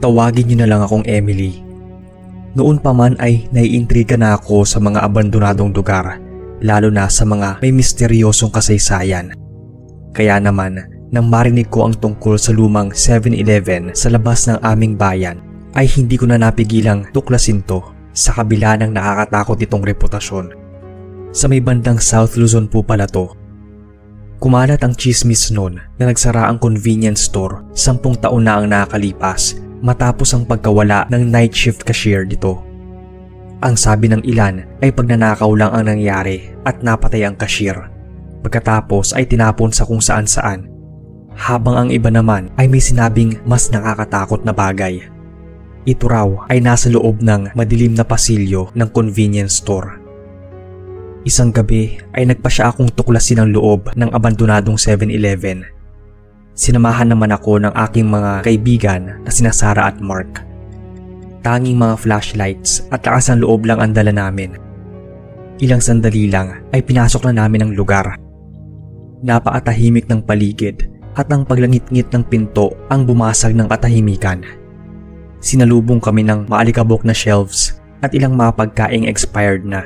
Tawagin niyo na lang akong Emily. Noon pa man ay naiintriga na ako sa mga abandonadong lugar, lalo na sa mga may misteryosong kasaysayan. Kaya naman, nang marinig ko ang tungkol sa lumang 7-Eleven sa labas ng aming bayan, ay hindi ko na napigilang tuklasin to sa kabila ng nakakatakot itong reputasyon. Sa may bandang South Luzon po pala to. Kumalat ang chismis noon na nagsara ang convenience store 10 taon na ang nakakalipas matapos ang pagkawala ng night shift cashier dito. Ang sabi ng ilan ay pagnanakaw lang ang nangyari at napatay ang cashier. Pagkatapos ay tinapon sa kung saan-saan. Habang ang iba naman ay may sinabing mas nakakatakot na bagay. Ito raw ay nasa loob ng madilim na pasilyo ng convenience store. Isang gabi ay nagpasya akong tuklasin ang loob ng abandonadong 7-Eleven. Sinamahan naman ako ng aking mga kaibigan na sina Sarah at Mark. Tanging mga flashlights at lakas ng loob lang ang dala namin. Ilang sandali lang ay pinasok na namin ang lugar. Napakatahimik ng paligid at ang paglangit-ngit ng pinto ang bumasag ng katahimikan. Sinalubong kami ng maalikabok na shelves at ilang mga pagkaing expired na.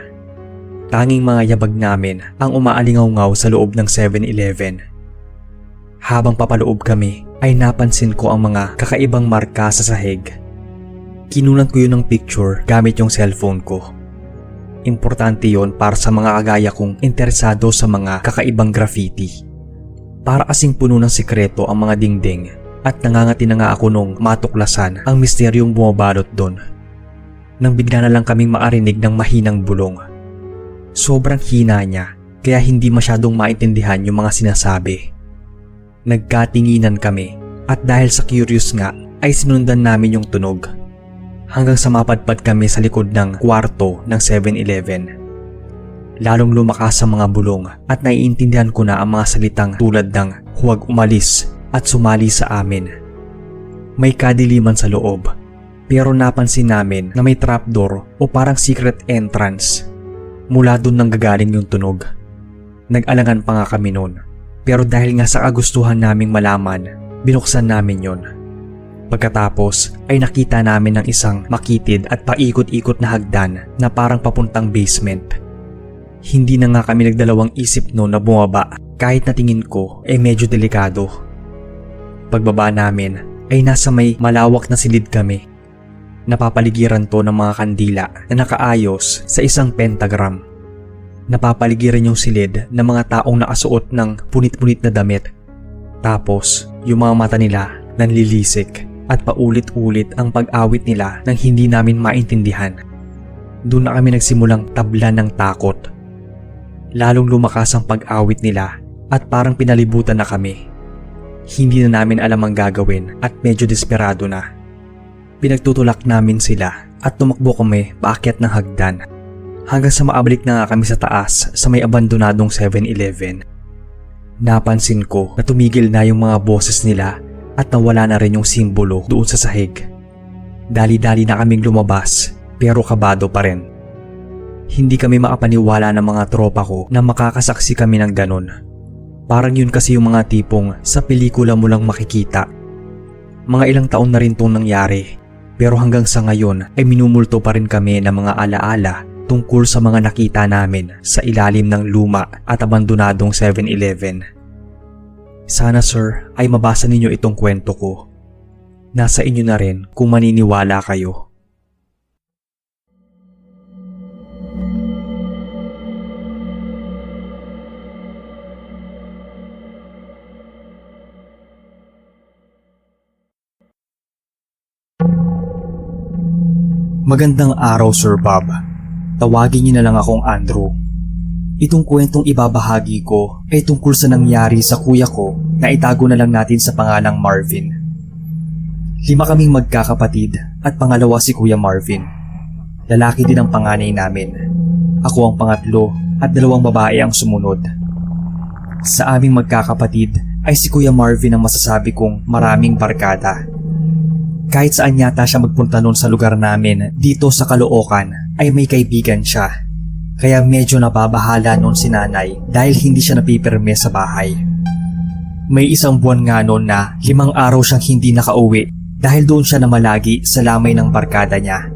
Tanging mga yabag namin ang umaalingaw-ngaw sa loob ng 7-Eleven. Habang papaloob kami ay napansin ko ang mga kakaibang marka sa sahig. Kinunan ko yun ng picture gamit yung cellphone ko. Importante yon para sa mga kagaya kong interesado sa mga kakaibang graffiti. Para kasing puno ng sikreto ang mga dingding at nangangati na nga ako nung matuklasan ang misteryong bumabalot doon. Nang bigla na lang kaming maarinig ng mahinang bulong. Sobrang hina niya kaya hindi masyadong maintindihan yung mga sinasabi. Nagkatinginan kami at dahil sa curious nga ay sinundan namin yung tunog. Hanggang sa mapadpad kami sa likod ng kwarto ng 7-Eleven. Lalong lumakas ang mga bulong at naiintindihan ko na ang mga salitang tulad ng huwag umalis at sumali sa amin. May kadiliman sa loob pero napansin namin na may trapdoor o parang secret entrance. Mula doon nang gagaling yung tunog. Nag-alangan pa nga kami noon. Pero dahil nga sa kagustuhan naming malaman, binuksan namin yon. Pagkatapos ay nakita namin ng isang makitid at paikot-ikot na hagdan na parang papuntang basement. Hindi na nga kami nagdalawang isip noon na bumaba kahit na tingin ko ay medyo delikado. Pagbaba namin ay nasa may malawak na silid kami. Napapaligiran to ng mga kandila na nakaayos sa isang pentagram. Napapaligiran yung silid ng mga taong nakasuot ng punit-punit na damit. Tapos, yung mga mata nila nanlilisik at paulit-ulit ang pag-awit nila nang hindi namin maintindihan. Doon na kami nagsimulang tablan ng takot. Lalong lumakas ang pag-awit nila at parang pinalibutan na kami. Hindi na namin alam ang gagawin at medyo desperado na. Pinagtutulak namin sila at tumakbo kami paakyat ng hagdan. Hanggang sa maabalik na nga kami sa taas sa may abandonadong 7-Eleven. Napansin ko na tumigil na yung mga boses nila at nawala na rin yung simbolo doon sa sahig. Dali-dali na kaming lumabas pero kabado pa rin. Hindi kami makapaniwala ng mga tropa ko na makakasaksi kami ng ganon. Parang yun kasi yung mga tipong sa pelikula mo lang makikita. Mga ilang taon na rin itong nangyari. Pero hanggang sa ngayon ay minumulto pa rin kami ng mga alaala tungkol sa mga nakita namin sa ilalim ng luma at abandonadong 7-Eleven. Sana sir ay mabasa ninyo itong kwento ko. Nasa inyo na rin kung maniniwala kayo. Magandang araw Sir Bob. Tawagin niyo na lang akong Andrew. Itong kwentong ibabahagi ko ay tungkol sa nangyari sa kuya ko na itago na lang natin sa pangalang Marvin. 5 kaming magkakapatid at pangalawa si Kuya Marvin. Lalaki din ang panganay namin. Ako ang pangatlo at 2 babae ang sumunod. Sa aming magkakapatid ay si Kuya Marvin ang masasabi kong maraming barkada. Kahit saan yata siya magpunta noon sa lugar namin dito sa Caloocan ay may kaibigan siya. Kaya medyo nababahala noon si nanay dahil hindi siya napipirme sa bahay. May 1 buwan nga noon na 5 araw siyang hindi nakauwi dahil doon siya namalagi sa lamay ng barkada niya.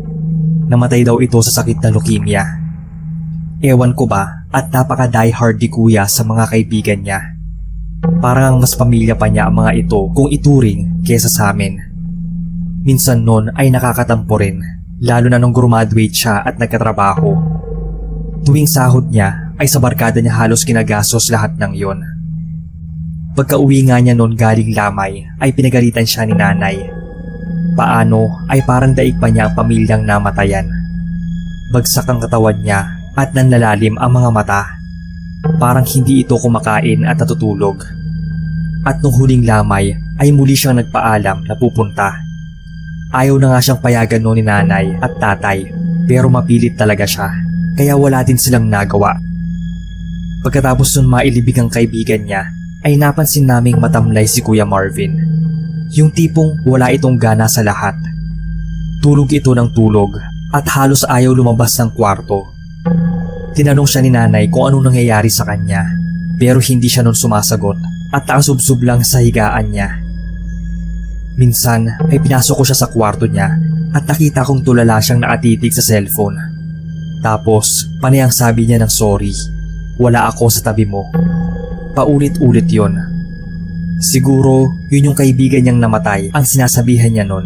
Namatay daw ito sa sakit na leukemia. Ewan ko ba at napaka-diehard ni kuya sa mga kaibigan niya. Parang mas pamilya pa niya ang mga ito kung ituring kesa sa amin. Minsan nun ay nakakatampo rin, lalo na nung graduate siya at nagkatrabaho. Tuwing sahod niya ay sa barkada niya halos ginagastos lahat ng yon. Pagka-uwi nga niya nun galing lamay ay pinagalitan siya ni nanay. Paano ay parang daig pa niya ang pamilyang namatayan. Bagsak ang katawan niya at nanlalalim ang mga mata. Parang hindi ito kumakain at natutulog. At nung huling lamay ay muli siyang nagpaalam na pupunta. Ayaw na nga siyang payagan noon ni nanay at tatay, pero mapilit talaga siya, kaya wala din silang nagawa. Pagkatapos nun mailibig ang kaibigan niya, ay napansin naming matamlay si Kuya Marvin. Yung tipong wala itong gana sa lahat. Tulog ito ng tulog at halos ayaw lumabas ng kwarto. Tinanong siya ni nanay kung anong nangyayari sa kanya, pero hindi siya nun sumasagot at nakasubsob lang sa higaan niya. Minsan ay pinasok ko siya sa kwarto niya at nakita kong tulala siyang nakatitig sa cellphone. Tapos panay ang sabi niya ng sorry, wala ako sa tabi mo. Paulit-ulit yon. Siguro yun yung kaibigan niyang namatay ang sinasabihan niya nun.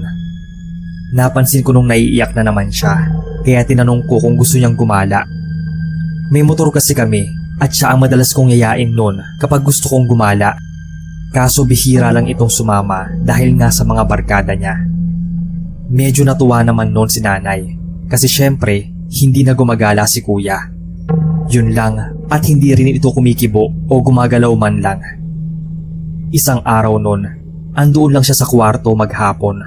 Napansin ko nung naiiyak na naman siya, kaya tinanong ko kung gusto niyang gumala. May motor kasi kami at siya ang madalas kong yayain nun kapag gusto kong gumala. Kaso bihira lang itong sumama dahil nga sa mga barkada niya. Medyo natuwa naman noon si nanay kasi syempre hindi na gumagala si kuya. Yun lang at hindi rin ito kumikibo o gumagalaw man lang. Isang araw noon, andoon lang siya sa kwarto maghapon.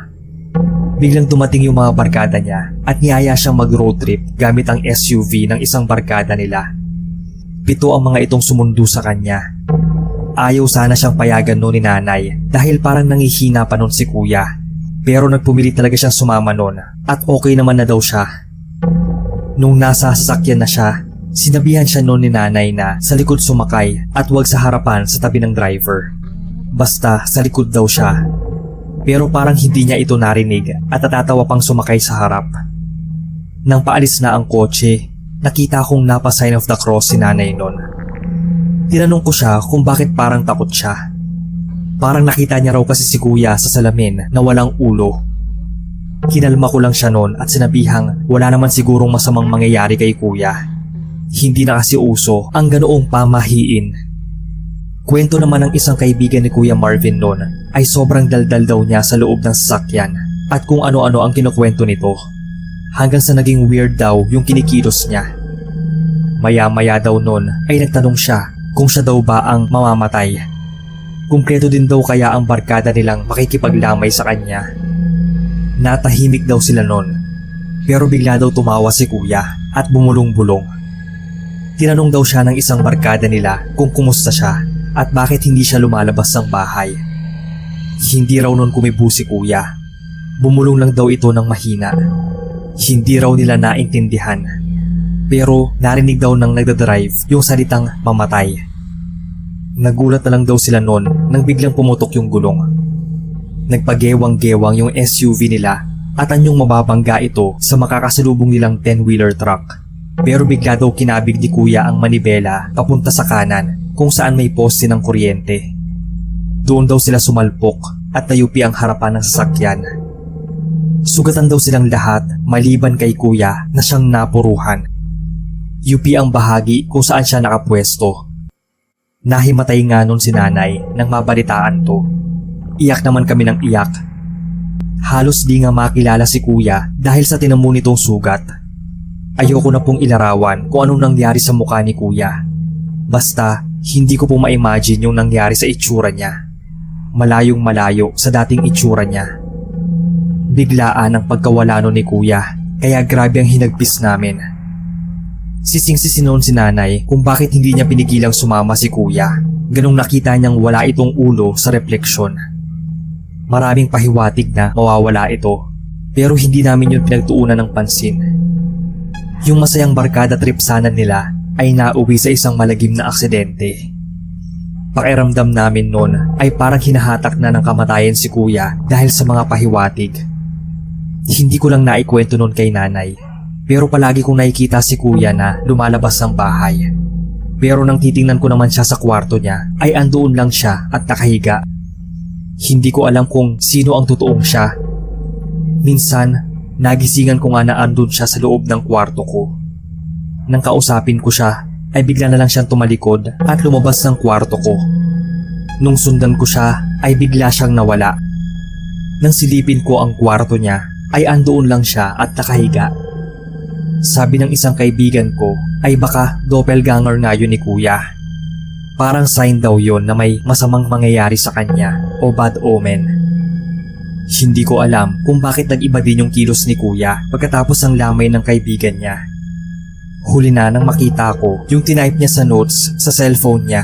Biglang dumating yung mga barkada niya at niyaya siyang mag-road trip gamit ang SUV ng isang barkada nila. 7 ang mga itong sumundo sa kanya. Ayaw sana siyang payagan noon ni nanay dahil parang nangihina pa noon si kuya. Pero nagpumilit talaga siyang sumama noon at okay naman na daw siya. Nung nasa sasakyan na siya, sinabihan siya noon ni nanay na sa likod sumakay at huwag sa harapan sa tabi ng driver. Basta sa likod daw siya. Pero parang hindi niya ito narinig at natatawa pang sumakay sa harap. Nang paalis na ang kotse, nakita kong napa sign of the cross si nanay noon. Tinanong ko siya kung bakit parang takot siya. Parang nakita niya raw kasi si kuya sa salamin na walang ulo. Kinalma ko lang siya noon at sinabihang wala naman sigurong masamang mangyayari kay kuya. Hindi na kasi uso ang ganoong pamahiin. Kwento naman ng isang kaibigan ni Kuya Marvin noon ay sobrang daldal daw niya sa loob ng sasakyan at kung ano-ano ang kinukwento nito. Hanggang sa naging weird daw yung kinikilos niya. Maya-maya daw noon ay nagtanong siya kung siya daw ba ang mamamatay. Kumpleto din daw kaya ang barkada nilang makikipaglamay sa kanya. Natahimik daw sila noon, pero bigla daw tumawa si kuya at bumulong-bulong. Tinanong daw siya ng isang barkada nila kung kumusta siya at bakit hindi siya lumalabas ng bahay. Hindi raw noon kumibo si kuya. Bumulong lang daw ito ng mahina. Hindi raw nila naintindihan. Pero narinig daw ng nagdadrive yung salitang mamatay. Nagulat na lang daw sila noon nang biglang pumutok yung gulong. Nagpagewang-gewang yung SUV nila at anyong mababangga ito sa makakasalubong nilang 10-wheeler truck. Pero bigla daw kinabig ni kuya ang manibela papunta sa kanan kung saan may poste ng kuryente. Doon daw sila sumalpok at nayupi ang harapan ng sasakyan. Sugatan daw silang lahat maliban kay kuya na siyang napuruhan. Yupi ang bahagi kung saan siya nakapwesto. Nahimatay nga nun si nanay nang mabalitaan to. Iyak naman kami ng iyak. Halos di nga makilala si kuya dahil sa tinamo nitong sugat. Ayoko na pong ilarawan kung anong nangyari sa mukha ni kuya. Basta hindi ko po ma-imagine yung nangyari sa itsura niya. Malayong malayo sa dating itsura niya. Biglaan ang pagkawala nun ni kuya kaya grabe ang hinagpis namin. Sising-sisi noon si nanay kung bakit hindi niya pinigilang sumama si kuya. Ganong nakita niyang wala itong ulo sa refleksyon. Maraming pahiwatig na mawawala ito pero hindi namin yun pinagtuunan ng pansin. Yung masayang barkada trip sana nila ay nauwi sa isang malagim na aksidente. Pakiramdam namin noon ay parang hinahatak na ng kamatayan si kuya dahil sa mga pahiwatig. Hindi ko lang naikwento noon kay nanay, pero palagi kong nakikita si kuya na lumalabas ng bahay. Pero nang titingnan ko naman siya sa kwarto niya ay andoon lang siya at nakahiga. Hindi ko alam kung sino ang totoong siya. Minsan, nagisingan ko nga na andun siya sa loob ng kwarto ko. Nang kausapin ko siya, ay bigla na lang siyang tumalikod at lumabas ng kwarto ko. Nung sundan ko siya, ay bigla siyang nawala. Nang silipin ko ang kwarto niya, ay andoon lang siya at nakahiga. Sabi ng isang kaibigan ko, ay baka doppelganger nga yun ni kuya. Parang sign daw yun na may masamang mangyayari sa kanya o bad omen. Hindi ko alam kung bakit nag-iba din yung kilos ni kuya pagkatapos ang lamay ng kaibigan niya. Huli na nang makita ko yung tinype niya sa notes sa cellphone niya.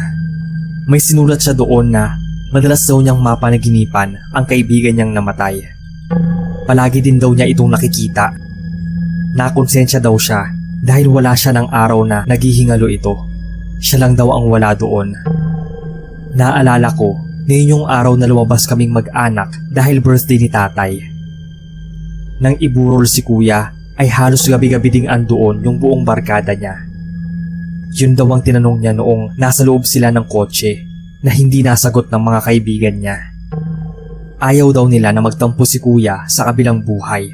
May sinulat siya doon na madalas daw niyang mapanaginipan ang kaibigan niyang namatay. Palagi din daw niya itong nakikita. Nakonsensya daw siya dahil wala siya ng araw na naghihingalo ito. Siya lang daw ang wala doon. Naalala ko na yun yung araw na lumabas kaming mag-anak dahil birthday ni tatay. Nang iburol si kuya, ay halos gabi-gabi ding andoon yung buong barkada niya. Yun daw ang tinanong niya noong nasa loob sila ng kotse na hindi nasagot ng mga kaibigan niya. Ayaw daw nila na magtampo si kuya sa kabilang buhay.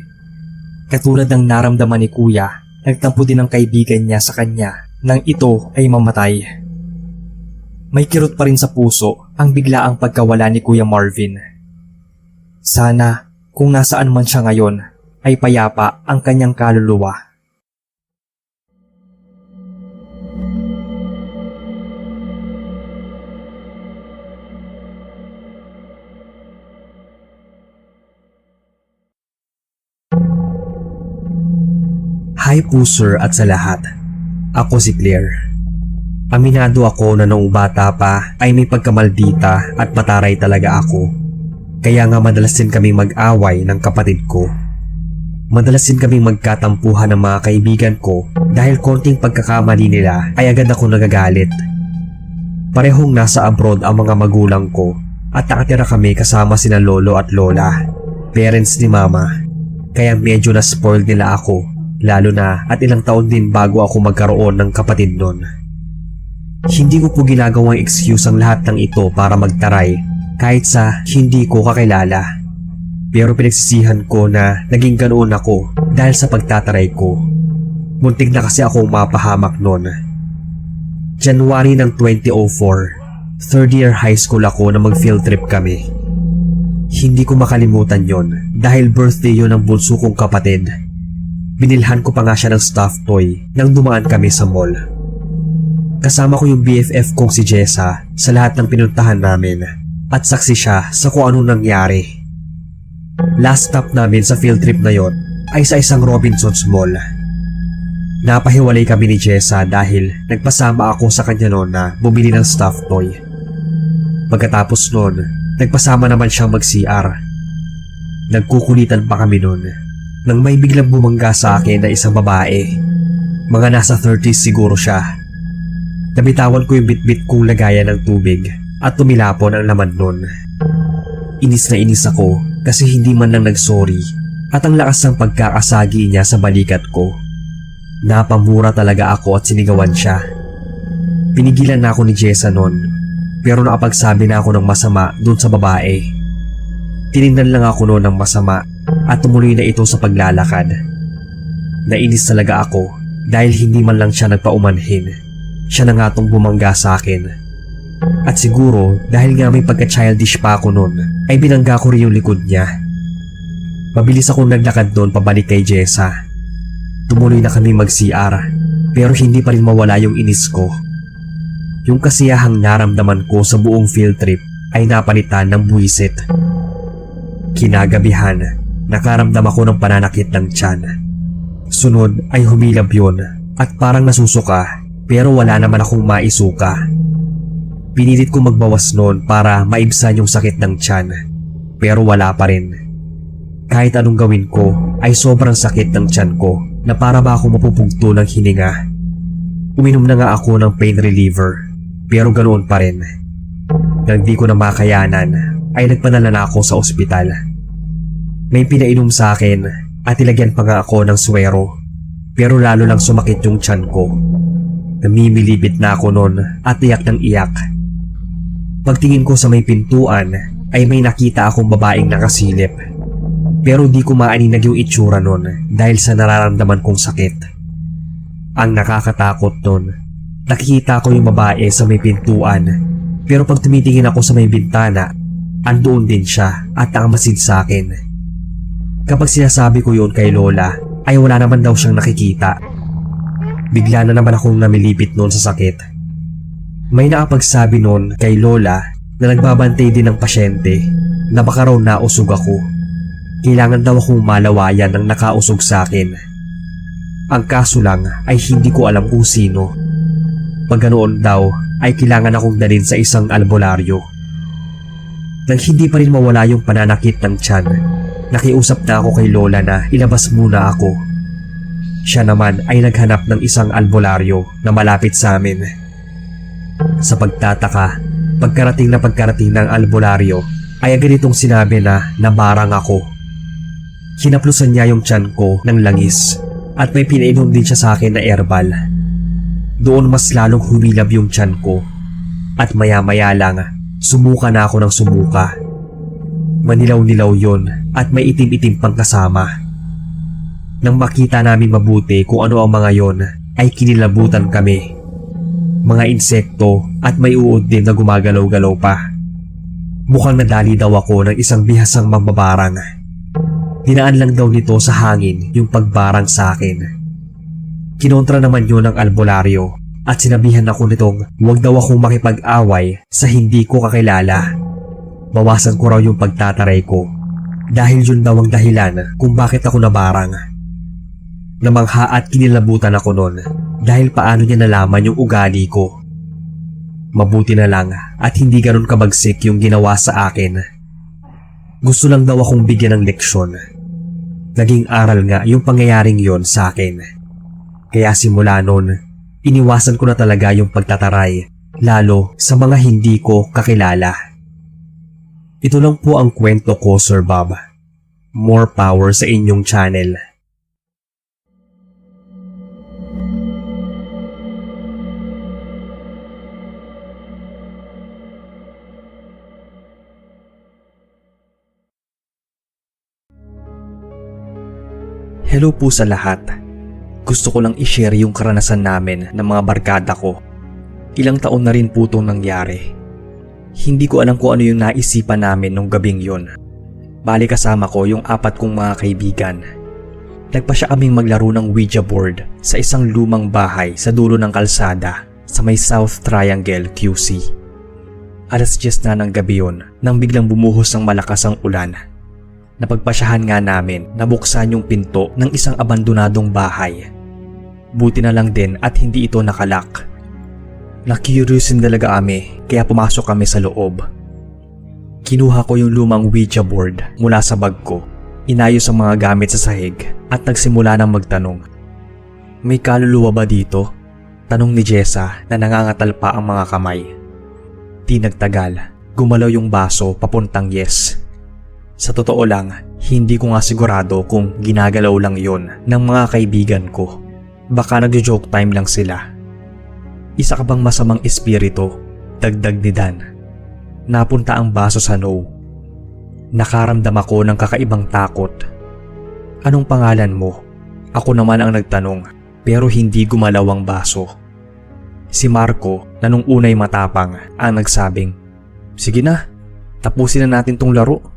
Katulad ng naramdaman ni kuya, nagtampo din ang kaibigan niya sa kanya nang ito ay mamatay. May kirot pa rin sa puso ang biglaang pagkawala ni Kuya Marvin. Sana kung nasaan man siya ngayon, ay payapa ang kanyang kaluluwa. Hi Puser at sa lahat. Ako si Claire. Aminado ako na noong bata pa ay may pagkamaldita at mataray talaga ako. Kaya nga madalas din kami mag-away ng kapatid ko. Madalas din kaming magkatampuhan ng mga kaibigan ko dahil konting pagkakamali nila ay agad ako nagagalit. Parehong nasa abroad ang mga magulang ko at nakatira kami kasama sina lolo at lola, parents ni mama. Kaya medyo na-spoiled nila ako, lalo na at ilang taon din bago ako magkaroon ng kapatid nun. Hindi ko po ginagawang excuse ang lahat ng ito para magtaray kahit sa hindi ko kakilala. Pero pinagsisihan ko na naging ganoon ako dahil sa pagtataray ko. Muntik na kasi akong mapahamak noon. January ng 2004, third year high school ako na mag-field trip kami. Hindi ko makalimutan yon dahil birthday yon ng bunso kong kapatid. Binilhan ko pa nga siya ng stuffed toy nang dumaan kami sa mall. Kasama ko yung BFF kong si Jessa sa lahat ng pinuntahan namin at saksi siya sa kung anong nangyari. Last stop namin sa field trip na yon ay sa isang Robinsons Mall. Napahiwalay kami ni Jessa dahil nagpasama ako sa kanya noon na bumili ng stuffed toy. Pagkatapos noon, nagpasama naman siyang mag-CR. Nagkukulitan pa kami noon nang may biglang bumangga sa akin na isang babae. Mga nasa 30s siguro siya. Nabitawan ko yung bitbit kong lagayan ng tubig at tumilapon ang laman noon. Inis na inis ako kasi hindi man lang nagsorry at ang lakas ng pagkakasagi niya sa balikat ko. Napamura talaga ako at sinigawan siya. Pinigilan na ako ni Jessa noon pero nakapagsabi na ako ng masama dun sa babae. Tinignan lang ako noon ng masama at tumuloy na ito sa paglalakad. Nainis talaga ako dahil hindi man lang siya nagpaumanhin. Siya na nga tong bumangga sa akin. At siguro dahil nga may pagka-childish pa ako noon ay binangga ko rin yung likod niya. Mabilis akong naglakad doon pabalik kay Jessa. Tumuloy na kami mag-CR pero hindi pa rin mawala yung inis ko. Yung kasiyahang naramdaman ko sa buong field trip ay napalitan ng buwisit. Kinagabihan, nakaramdam ako ng pananakit ng tiyan. Sunod ay humilab yun at parang nasusuka pero wala naman akong maisuka. Pinilit ko magbawas noon para maibsan yung sakit ng tiyan pero wala pa rin. Kahit anong gawin ko ay sobrang sakit ng tiyan ko na para ba ako mapupugto ng hininga. Uminom na nga ako ng pain reliever pero ganoon pa rin. Nang di ko na makayanan ay nagpadala na ako sa ospital. May pinainom sa akin at ilagyan pa nga ako ng swero, pero lalo lang sumakit yung tiyan ko. Namimilipit na ako noon at iyak ng iyak. Pagtingin ko sa may pintuan ay may nakita akong babaeng nakasilip, pero di ko maaninag yung itsura noon dahil sa nararamdaman kong sakit. Ang nakakatakot noon, nakikita ko yung babae sa may pintuan, pero pag tumitingin ako sa may bintana, andoon din siya at nakamasid sa akin. Kapag sinasabi ko yun kay Lola ay wala naman daw siyang nakikita. Bigla na naman akong namilipit noon sa sakit. May nakapagsabi noon kay Lola na nagbabantay din ng pasyente na baka raw nausog ako. Kailangan daw akong malawayan ng nakausog sa akin. Ang kaso lang ay hindi ko alam kung sino. Pag ganoon daw ay kailangan akong dalhin sa isang albularyo. Nang hindi pa rin mawala yung pananakit ng tiyan, nakiusap na ako kay Lola na ilabas muna ako. Siya naman ay naghanap ng isang albularyo na malapit sa amin. Sa pagtataka, pagkarating ng albularyo ay agad itong sinabi na nabarang ako. Hinaplusan niya yung tiyan ko ng langis at may pinainom din siya sa akin na herbal. Doon mas lalong humilab yung tiyan ko at maya-maya lang sumuka na ako ng sumuka. Manilaw-nilaw yon at may itim-itim pang kasama. Nang makita namin mabuti kung ano ang mga yon ay kinilabutan kami. Mga insekto at may uod din na gumagalaw-galaw pa. Mukhang nadali daw ako ng isang bihasang mambabarang. Dinaan lang daw nito sa hangin yung pagbarang sa akin. Kinontra naman yun ng albularyo at sinabihan ako nitong huwag daw akong makipag-away sa hindi ko kakilala. Bawasan ko raw yung pagtataray ko dahil yun daw ang dahilan kung bakit ako nabarang. Namangha at kinilabutan ako noon dahil paano niya nalaman yung ugali ko. Mabuti na lang at hindi ganun kabagsik yung ginawa sa akin. Gusto lang daw akong bigyan ng leksyon. Naging aral nga yung pangyayaring yon sa akin. Kaya simula noon, iniwasan ko na talaga yung pagtataray, lalo sa mga hindi ko kakilala. Ito lang po ang kwento ko, Sir Bob. More power sa inyong channel. Hello po sa lahat. Gusto ko lang i-share yung karanasan namin ng mga barkada ko. Ilang taon na rin po itong nangyari. Hindi ko alam kung ano yung naisipan namin nung gabing yon. Bali kasama ko yung 4 kong mga kaibigan. Nagpasya kaming maglaro ng Ouija board sa isang lumang bahay sa dulo ng kalsada sa may South Triangle, QC. Alas 10 na ng gabi yon nang biglang bumuhos ng malakas ang ulan. Napagpasyahan nga namin na buksan yung pinto ng isang abandonadong bahay. Buti na lang din at hindi ito nakalak. Na-curious din talaga kami kaya pumasok kami sa loob. Kinuha ko yung lumang Ouija board mula sa bag ko, inayos ang mga gamit sa sahig at nagsimula ng magtanong. May kaluluwa ba dito? Tanong ni Jessa na nangangatal pa ang mga kamay. Di nagtagal, gumalaw yung baso papuntang yes. Sa totoo lang, hindi ko nga sigurado kung ginagalaw lang yon ng mga kaibigan ko. Baka nagjo-joke time lang sila. Isa ka bang masamang espiritu? Dagdag ni Dan. Napunta ang baso sa no. Nakaramdam ako ng kakaibang takot. Anong pangalan mo? Ako naman ang nagtanong pero hindi gumalaw ang baso. Si Marco na nung unay matapang ang nagsabing, "Sige na, tapusin na natin tong laro."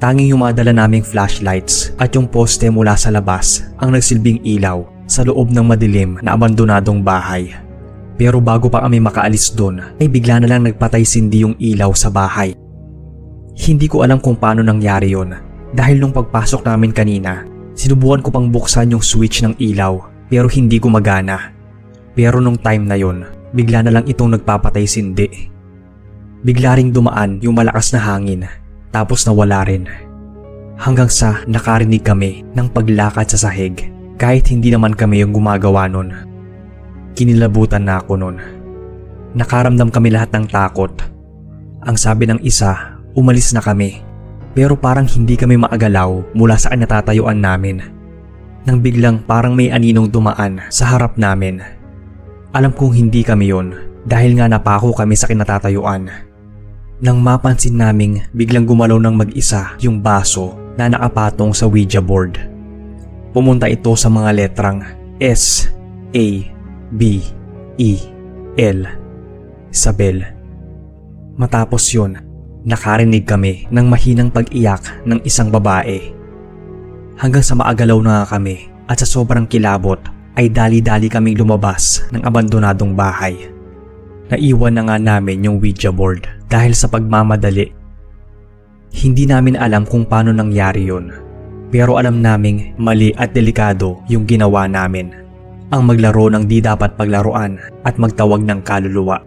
Tanging yung mga dala naming flashlights at yung poste mula sa labas ang nagsilbing ilaw sa loob ng madilim na abandonadong bahay. Pero bago pa kami makaalis doon ay bigla na lang nagpatay sindi yung ilaw sa bahay. Hindi ko alam kung paano nangyari yon dahil nung pagpasok namin kanina, sinubukan ko pang buksan yung switch ng ilaw pero hindi gumagana. Pero nung time na yon, bigla na lang itong nagpapatay sindi. Bigla ring dumaan yung malakas na hangin. Tapos nawala rin. Hanggang sa nakarinig kami ng paglakad sa sahig kahit hindi naman kami yung gumagawa nun. Kinilabutan na ako nun. Nakaramdam kami lahat ng takot. Ang sabi ng isa, umalis na kami. Pero parang hindi kami maagalaw mula sa kinatatayuan namin. Nang biglang parang may aninong dumaan sa harap namin. Alam kong hindi kami yon dahil nga napako kami sa kinatatayuan. Nang mapansin naming biglang gumalaw ng mag-isa yung baso na nakapatong sa Ouija board. Pumunta ito sa mga letrang S, A, B, E, L. Isabel. Matapos yun, nakarinig kami ng mahinang pag-iyak ng isang babae. Hanggang sa maagalaw na nga kami at sa sobrang kilabot ay dali-dali kaming lumabas ng abandonadong bahay. Naiwan na nga namin yung Ouija board dahil sa pagmamadali. Hindi namin alam kung paano nangyari yun, pero alam naming mali at delikado yung ginawa namin. Ang maglaro ng di dapat paglaruan at magtawag ng kaluluwa.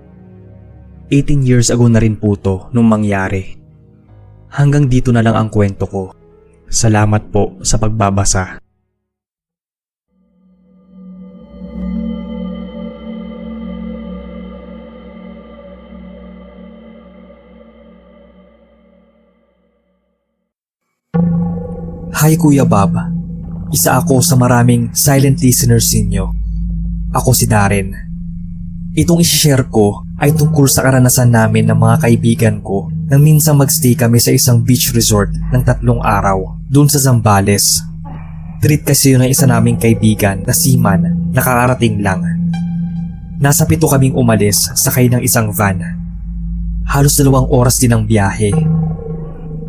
18 years ago na rin po to nung mangyari. Hanggang dito na lang ang kwento ko. Salamat po sa pagbabasa. Hi Kuya Bob. Isa ako sa maraming silent listeners ninyo. Ako si Darren. Itong isi-share ko ay tungkol sa karanasan namin ng mga kaibigan ko nang minsan magstay kami sa isang beach resort ng 3 araw dun sa Zambales. Treat kasi yun ng isa naming kaibigan na seaman, nakakarating lang. Nasa 7 kaming umalis sakay ng isang van. Halos 2 oras din ang biyahe.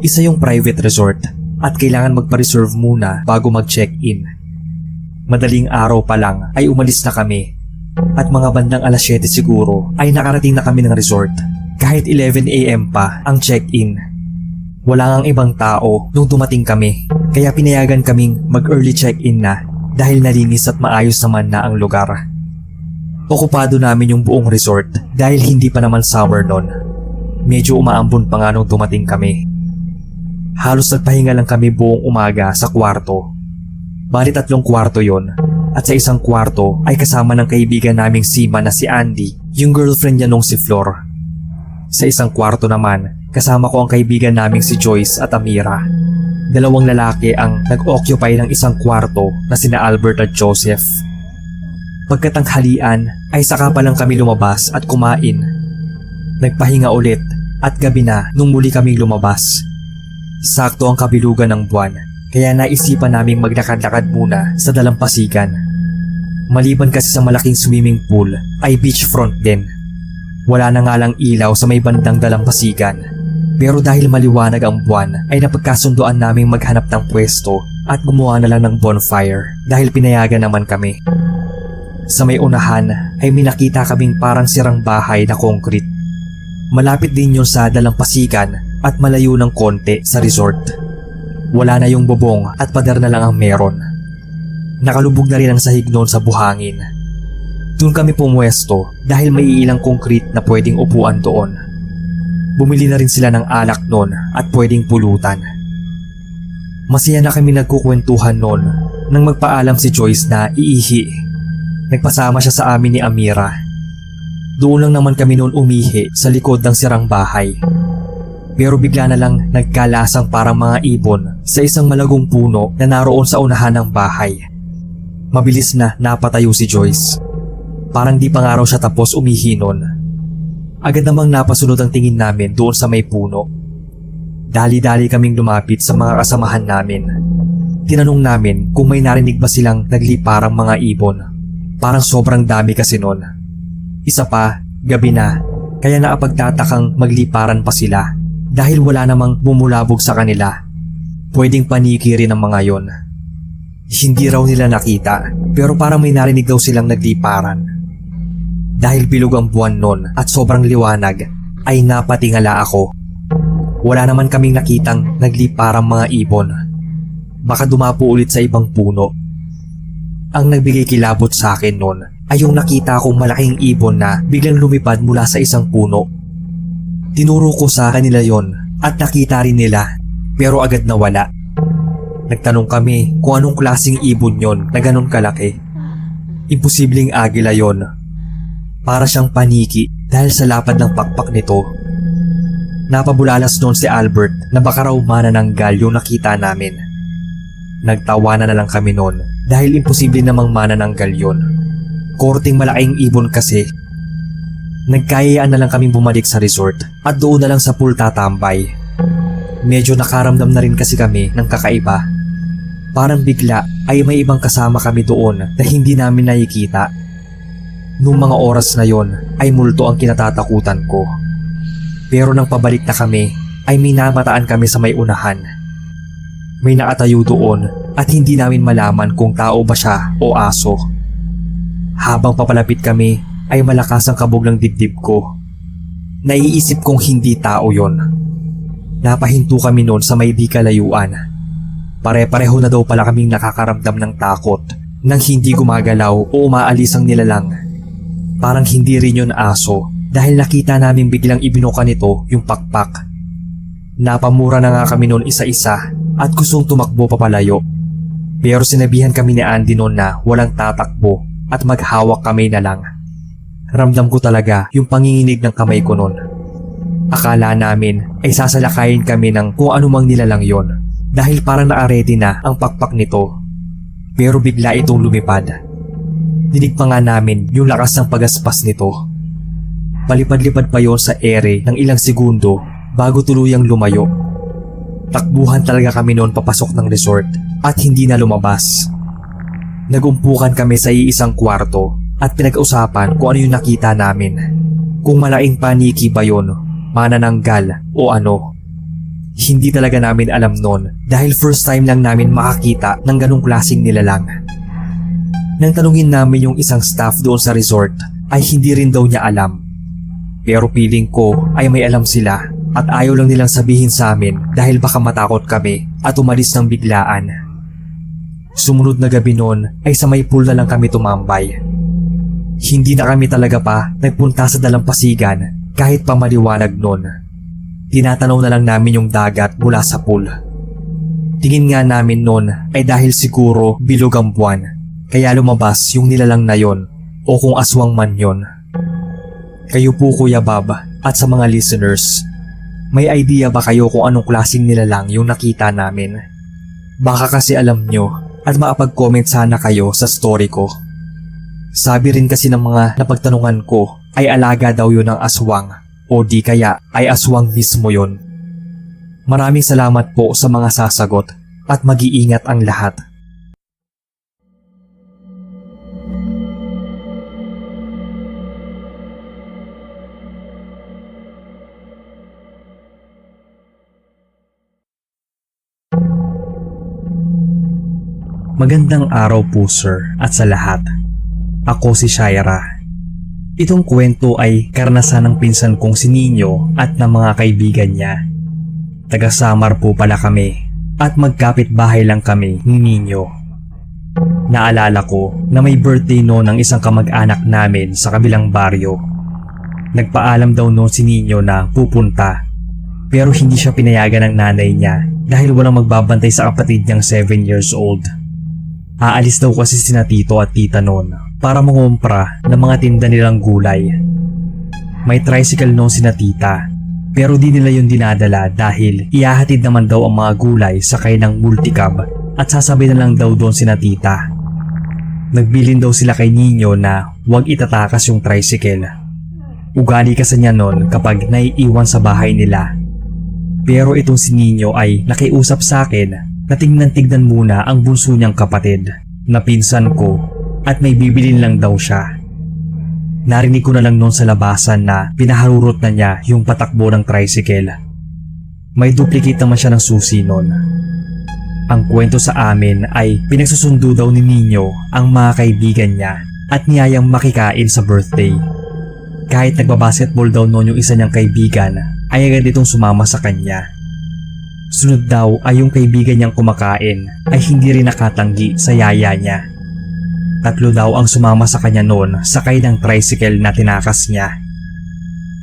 Isa yung private resort at kailangan magpa-reserve muna bago mag-check-in. Madaling araw pa lang ay umalis na kami. At mga bandang alas 7 siguro ay nakarating na kami ng resort. Kahit 11 AM pa ang check-in. Wala ngang ibang tao nung dumating kami. Kaya pinayagan kaming mag-early check-in na dahil nalinis at maayos naman na ang lugar. Okupado namin yung buong resort dahil hindi pa naman summer nun. Medyo umaambon pa nga nung dumating kami. Halos nagpahinga lang kami buong umaga sa kwarto. Bali 3 kwarto yon. At sa isang kwarto ay kasama ng kaibigan naming seaman na si Andy, yung girlfriend niya nung si Flor. Sa isang kwarto naman, kasama ko ang kaibigan naming si Joyce at Amira. 2 lalaki ang nag-occupy ng isang kwarto na sina Albert at Joseph. Pagkatanghalian ay saka pa lang kami lumabas at kumain. Nagpahinga ulit at gabi na nung muli kaming lumabas. Sakto ang kabilugan ng buwan. Kaya naisipan naming maglakad-lakad muna sa dalampasigan. Maliban kasi sa malaking swimming pool ay beachfront din. Wala na nga lang ilaw sa may bandang dalampasigan. Pero dahil maliwanag ang buwan ay napagkasunduan naming maghanap ng pwesto at gumawa na lang ng bonfire dahil pinayagan naman kami. Sa may unahan ay minakita kaming parang sirang bahay na concrete. Malapit din yun sa dalampasigan at malayo ng konti sa resort. Wala na yung bubong at pader na lang ang meron. Nakalubog na rin ang sahig noon sa buhangin. Doon kami pumwesto dahil may ilang concrete na pwedeng upuan doon. Bumili na rin sila ng alak noon at pwedeng pulutan. Masaya na kami nagkukwentuhan noon nang magpaalam si Joyce na iihi. Nagpasama siya sa amin ni Amira. Doon lang naman kami noon umihi sa likod ng sirang bahay. Pero bigla na lang nagkalasang parang mga ibon sa isang malagong puno na naroon sa unahan ng bahay. Mabilis na napatayo si Joyce. Parang di pa nga raw siya tapos umihi nun. Agad namang napasunod ang tingin namin doon sa may puno. Dali-dali kaming lumapit sa mga kasamahan namin. Tinanong namin kung may narinig ba silang nagliparang mga ibon. Parang sobrang dami kasi nun. Isa pa, gabi na, kaya naapagtatakang magliparan pa sila. Dahil wala namang bumulabog sa kanila. Pwedeng paniki rin ang mga yon. Hindi raw nila nakita, pero parang may narinig daw silang nagliparan. Dahil bilog ang buwan nun at sobrang liwanag, ay napatingala ako. Wala naman kaming nakitang nagliparang mga ibon. Baka dumapo ulit sa ibang puno. Ang nagbigay kilabot sa akin nun ay yung nakita kong malaking ibon na biglang lumipad mula sa isang puno. Tinuro ko sa kanila yon at nakita rin nila pero agad nawala. Nagtanong kami kung anong klaseng ibon yon na ganun kalaki. Imposibleng agila yon. Para siyang paniki dahil sa lapad ng pakpak nito. Napabulalas noon si Albert na baka raw manananggal yung nakita namin. Nagtawanan na lang kami noon dahil imposible namang manananggal yun. Korting malaking ibon kasi. Nagkayayaan na lang kaming bumalik sa resort at doon na lang sa pool tatambay. Medyo nakaramdam na rin kasi kami ng kakaiba. Parang bigla ay may ibang kasama kami doon na hindi namin nakikita. Noong mga oras na yon ay multo ang kinatatakutan ko. Pero nang pabalik na kami ay may namataan kami sa may unahan. May nakatayo doon at hindi namin malaman kung tao ba siya o aso. Habang papalapit kami ay malakas ang kabog ng dibdib ko. Naiisip kong hindi tao yon. Napahinto kami noon sa may di kalayuan. Pare-pareho na daw pala kaming nakakaramdam ng takot nang hindi gumagalaw o umaalis ang nilalang. Parang hindi rin yun aso dahil nakita namin biglang ibinuka nito yung pakpak. Napamura na nga kami noon isa-isa at gustong tumakbo papalayo. Pero sinabihan kami ni Andy noon na walang tatakbo at maghawak kami na lang. Ramdam ko talaga yung panginginig ng kamay ko noon. Akala namin ay sasalakayin kami ng kung anumang nilalang yon dahil parang naaredy na ang pakpak nito. Pero bigla itong lumipad. Dinig pa nga namin yung lakas ng pagaspas nito. Palipad-lipad pa yon sa ere ng ilang segundo bago tuluyang lumayo. Takbuhan talaga kami noon papasok ng resort at hindi na lumabas. Nagumpukan kami sa iisang kwarto at pinag-usapan kung ano yung nakita namin. Kung malaking paniki ba yun, manananggal o ano. Hindi talaga namin alam noon dahil first time lang namin makakita ng ganong klaseng nilalang. Nang tanungin namin yung isang staff doon sa resort ay hindi rin daw niya alam. Pero feeling ko ay may alam sila at ayaw lang nilang sabihin sa amin dahil baka matakot kami at umalis ng biglaan. Sumunod na gabi noon ay sa may pool na lang kami tumambay. Hindi na kami talaga pa nagpunta sa dalampasigan kahit pa maliwanag noon. Tinatanaw na lang namin yung dagat mula sa pool. Tingin nga namin noon ay dahil siguro bilog ang buwan kaya lumabas yung nilalang na yon o kung aswang man yon. Kayo po Kuya Bob at sa mga listeners, may idea ba kayo kung anong klaseng nilalang yung nakita namin? Baka kasi alam nyo at makapag-comment sana kayo sa story ko. Sabi rin kasi ng mga napagtanungan ko ay alaga daw yun ng aswang o di kaya ay aswang mismo yun. Maraming salamat po sa mga sasagot at mag-iingat ang lahat. Magandang araw po sir at sa lahat. Ako si Shaira. Itong kwento ay karanasan ng pinsan kong si Nino at ng mga kaibigan niya. Taga Samar po pala kami at magkapit-bahay lang kami ni Nino. Naalala ko na may birthday noon ng isang kamag-anak namin sa kabilang baryo. Nagpaalam daw noon si Nino na pupunta pero hindi siya pinayagan ng nanay niya dahil walang magbabantay sa kapatid niyang 7 years old. Aalis daw kasi sina tito at tita noon para mangumpra ng mga tinda nilang gulay. May tricycle noon sina tita pero di nila yun dinadala dahil ihahatid naman daw ang mga gulay sakay ng multicab at sasabay na lang daw doon sina tita. Nagbilin daw sila kay Nino na huwag itatakas yung tricycle. Ugali kasi niya noon kapag naiiwan sa bahay nila. Pero itong si Nino ay nakiusap sa akin na tignan muna ang bunso niyang kapatid na pinsan ko at may bibilin lang daw siya. Narinig ko na lang noon sa labasan na pinaharurot na niya yung patakbo ng tricycle. May duplicate naman siya ng susi noon. Ang kwento sa amin ay pinagsusundo daw ni Nino ang mga kaibigan niya at niyayang makikain sa birthday. Kahit nagbabasketball daw noon yung isa niyang kaibigan ay agad itong sumama sa kanya. Sunod daw ay yung kaibigan niyang kumakain ay hindi rin nakatanggi sa yaya niya. 3 daw ang sumama sa kanya noon sakay ng tricycle na tinakas niya.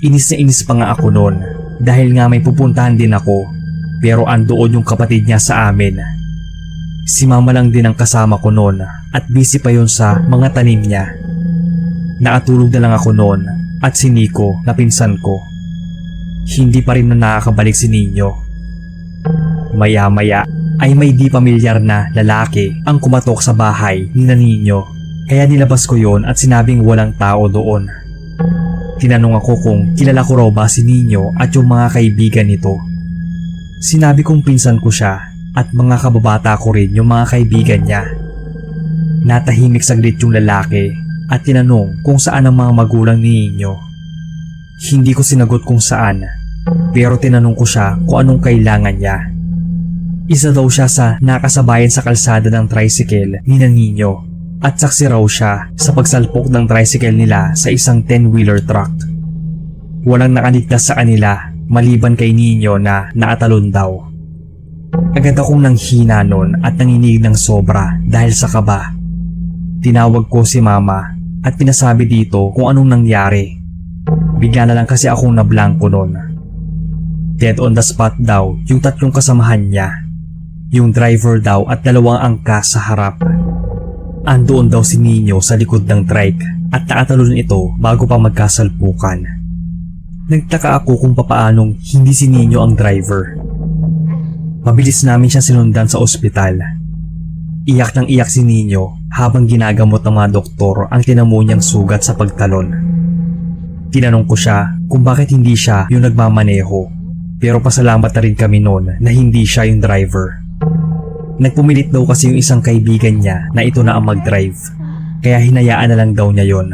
Inis na inis pa nga ako noon dahil nga may pupuntahan din ako pero andoon yung kapatid niya sa amin. Si mama lang din ang kasama ko noon at busy pa yun sa mga tanim niya. Nakatulog na lang ako noon at si Nico na pinsan ko. Hindi pa rin na nakakabalik si Nino. Maya-maya ay may di pamilyar na lalaki ang kumatok sa bahay ni Nino. Kaya nilabas ko yon at sinabing walang tao doon. Tinanong ako kung kilala ko raw ba si Nino at yung mga kaibigan nito. Sinabi kong pinsan ko siya at mga kababata ko rin yung mga kaibigan niya. Natahimik saglit yung lalaki at tinanong kung saan ang mga magulang ni Nino. Hindi ko sinagot kung saan, pero tinanong ko siya kung anong kailangan niya. Isa daw siya sa nakasabayan sa kalsada ng tricycle ni Nino at saksi raw siya sa pagsalpok ng tricycle nila sa isang 10-wheeler truck. Walang nakaligtas sa kanila maliban kay Nino na naatalon daw. Agad akong nanghina nun at nanginig ng sobra dahil sa kaba. Tinawag ko si mama at pinasabi dito kung anong nangyari. Bigla na lang kasi akong nablangko nun. Dead on the spot daw yung tatlong kasamahan niya. Yung driver daw at dalawang angkas sa harap. Andoon daw si Nino sa likod ng trike at nakatalon ito bago pa magkasalpukan. Nagtaka ako kung papaanong hindi si Nino ang driver. Mabilis namin siya sinundan sa ospital. Iyak ng iyak si Nino habang ginagamot ng mga doktor ang tinamo niyang sugat sa pagtalon. Tinanong ko siya kung bakit hindi siya yung nagmamaneho, pero pasalamat na rin kami noon na hindi siya yung driver. Nagpumilit daw kasi yung isang kaibigan niya na ito na ang mag-drive, kaya hinayaan na lang daw niya yon.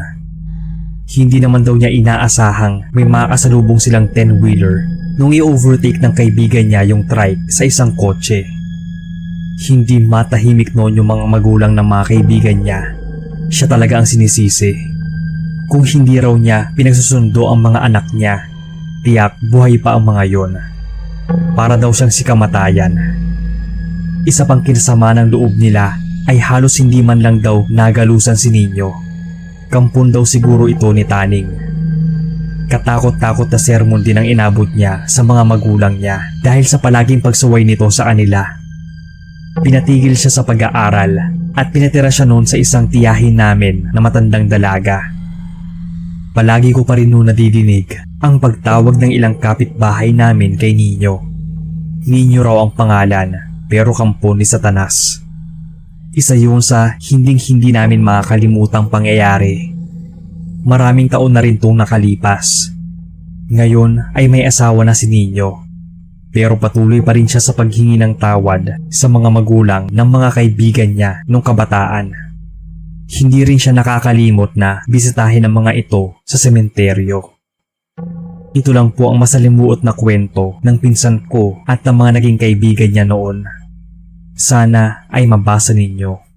Hindi naman daw niya inaasahang may makasalubong silang 10-wheeler nung i-overtake ng kaibigan niya yung trike sa isang kotse. Hindi matahimik noon yung mga magulang ng mga kaibigan niya. Siya talaga ang sinisisi. Kung hindi raw niya pinagsusundo ang mga anak niya, tiyak buhay pa ang mga yon. Para daw siyang si kamatayan. Isa pang kinasama ng loob nila ay halos hindi man lang daw nagalusan si Nino. Kampon daw siguro ito ni Taning. Katakot-takot na sermon din ang inabot niya sa mga magulang niya dahil sa palaging pagsuway nito sa kanila. Pinatigil siya sa pag-aaral at pinatira siya noon sa isang tiyahin namin na matandang dalaga. Palagi ko pa rin noon nadidinig ang pagtawag ng ilang kapitbahay namin kay Nino. Nino raw ang pangalan pero kampon ni Satanas. Isa yun sa hinding-hindi namin makakalimutang pangyayari. Maraming taon na rin itong nakalipas. Ngayon ay may asawa na si Nino. Pero patuloy pa rin siya sa paghingi ng tawad sa mga magulang ng mga kaibigan niya nung kabataan. Hindi rin siya nakakalimot na bisitahin ang mga ito sa sementeryo. Ito lang po ang masalimuot na kwento ng pinsan ko at ng mga naging kaibigan niya noon. Sana ay mabasa ninyo.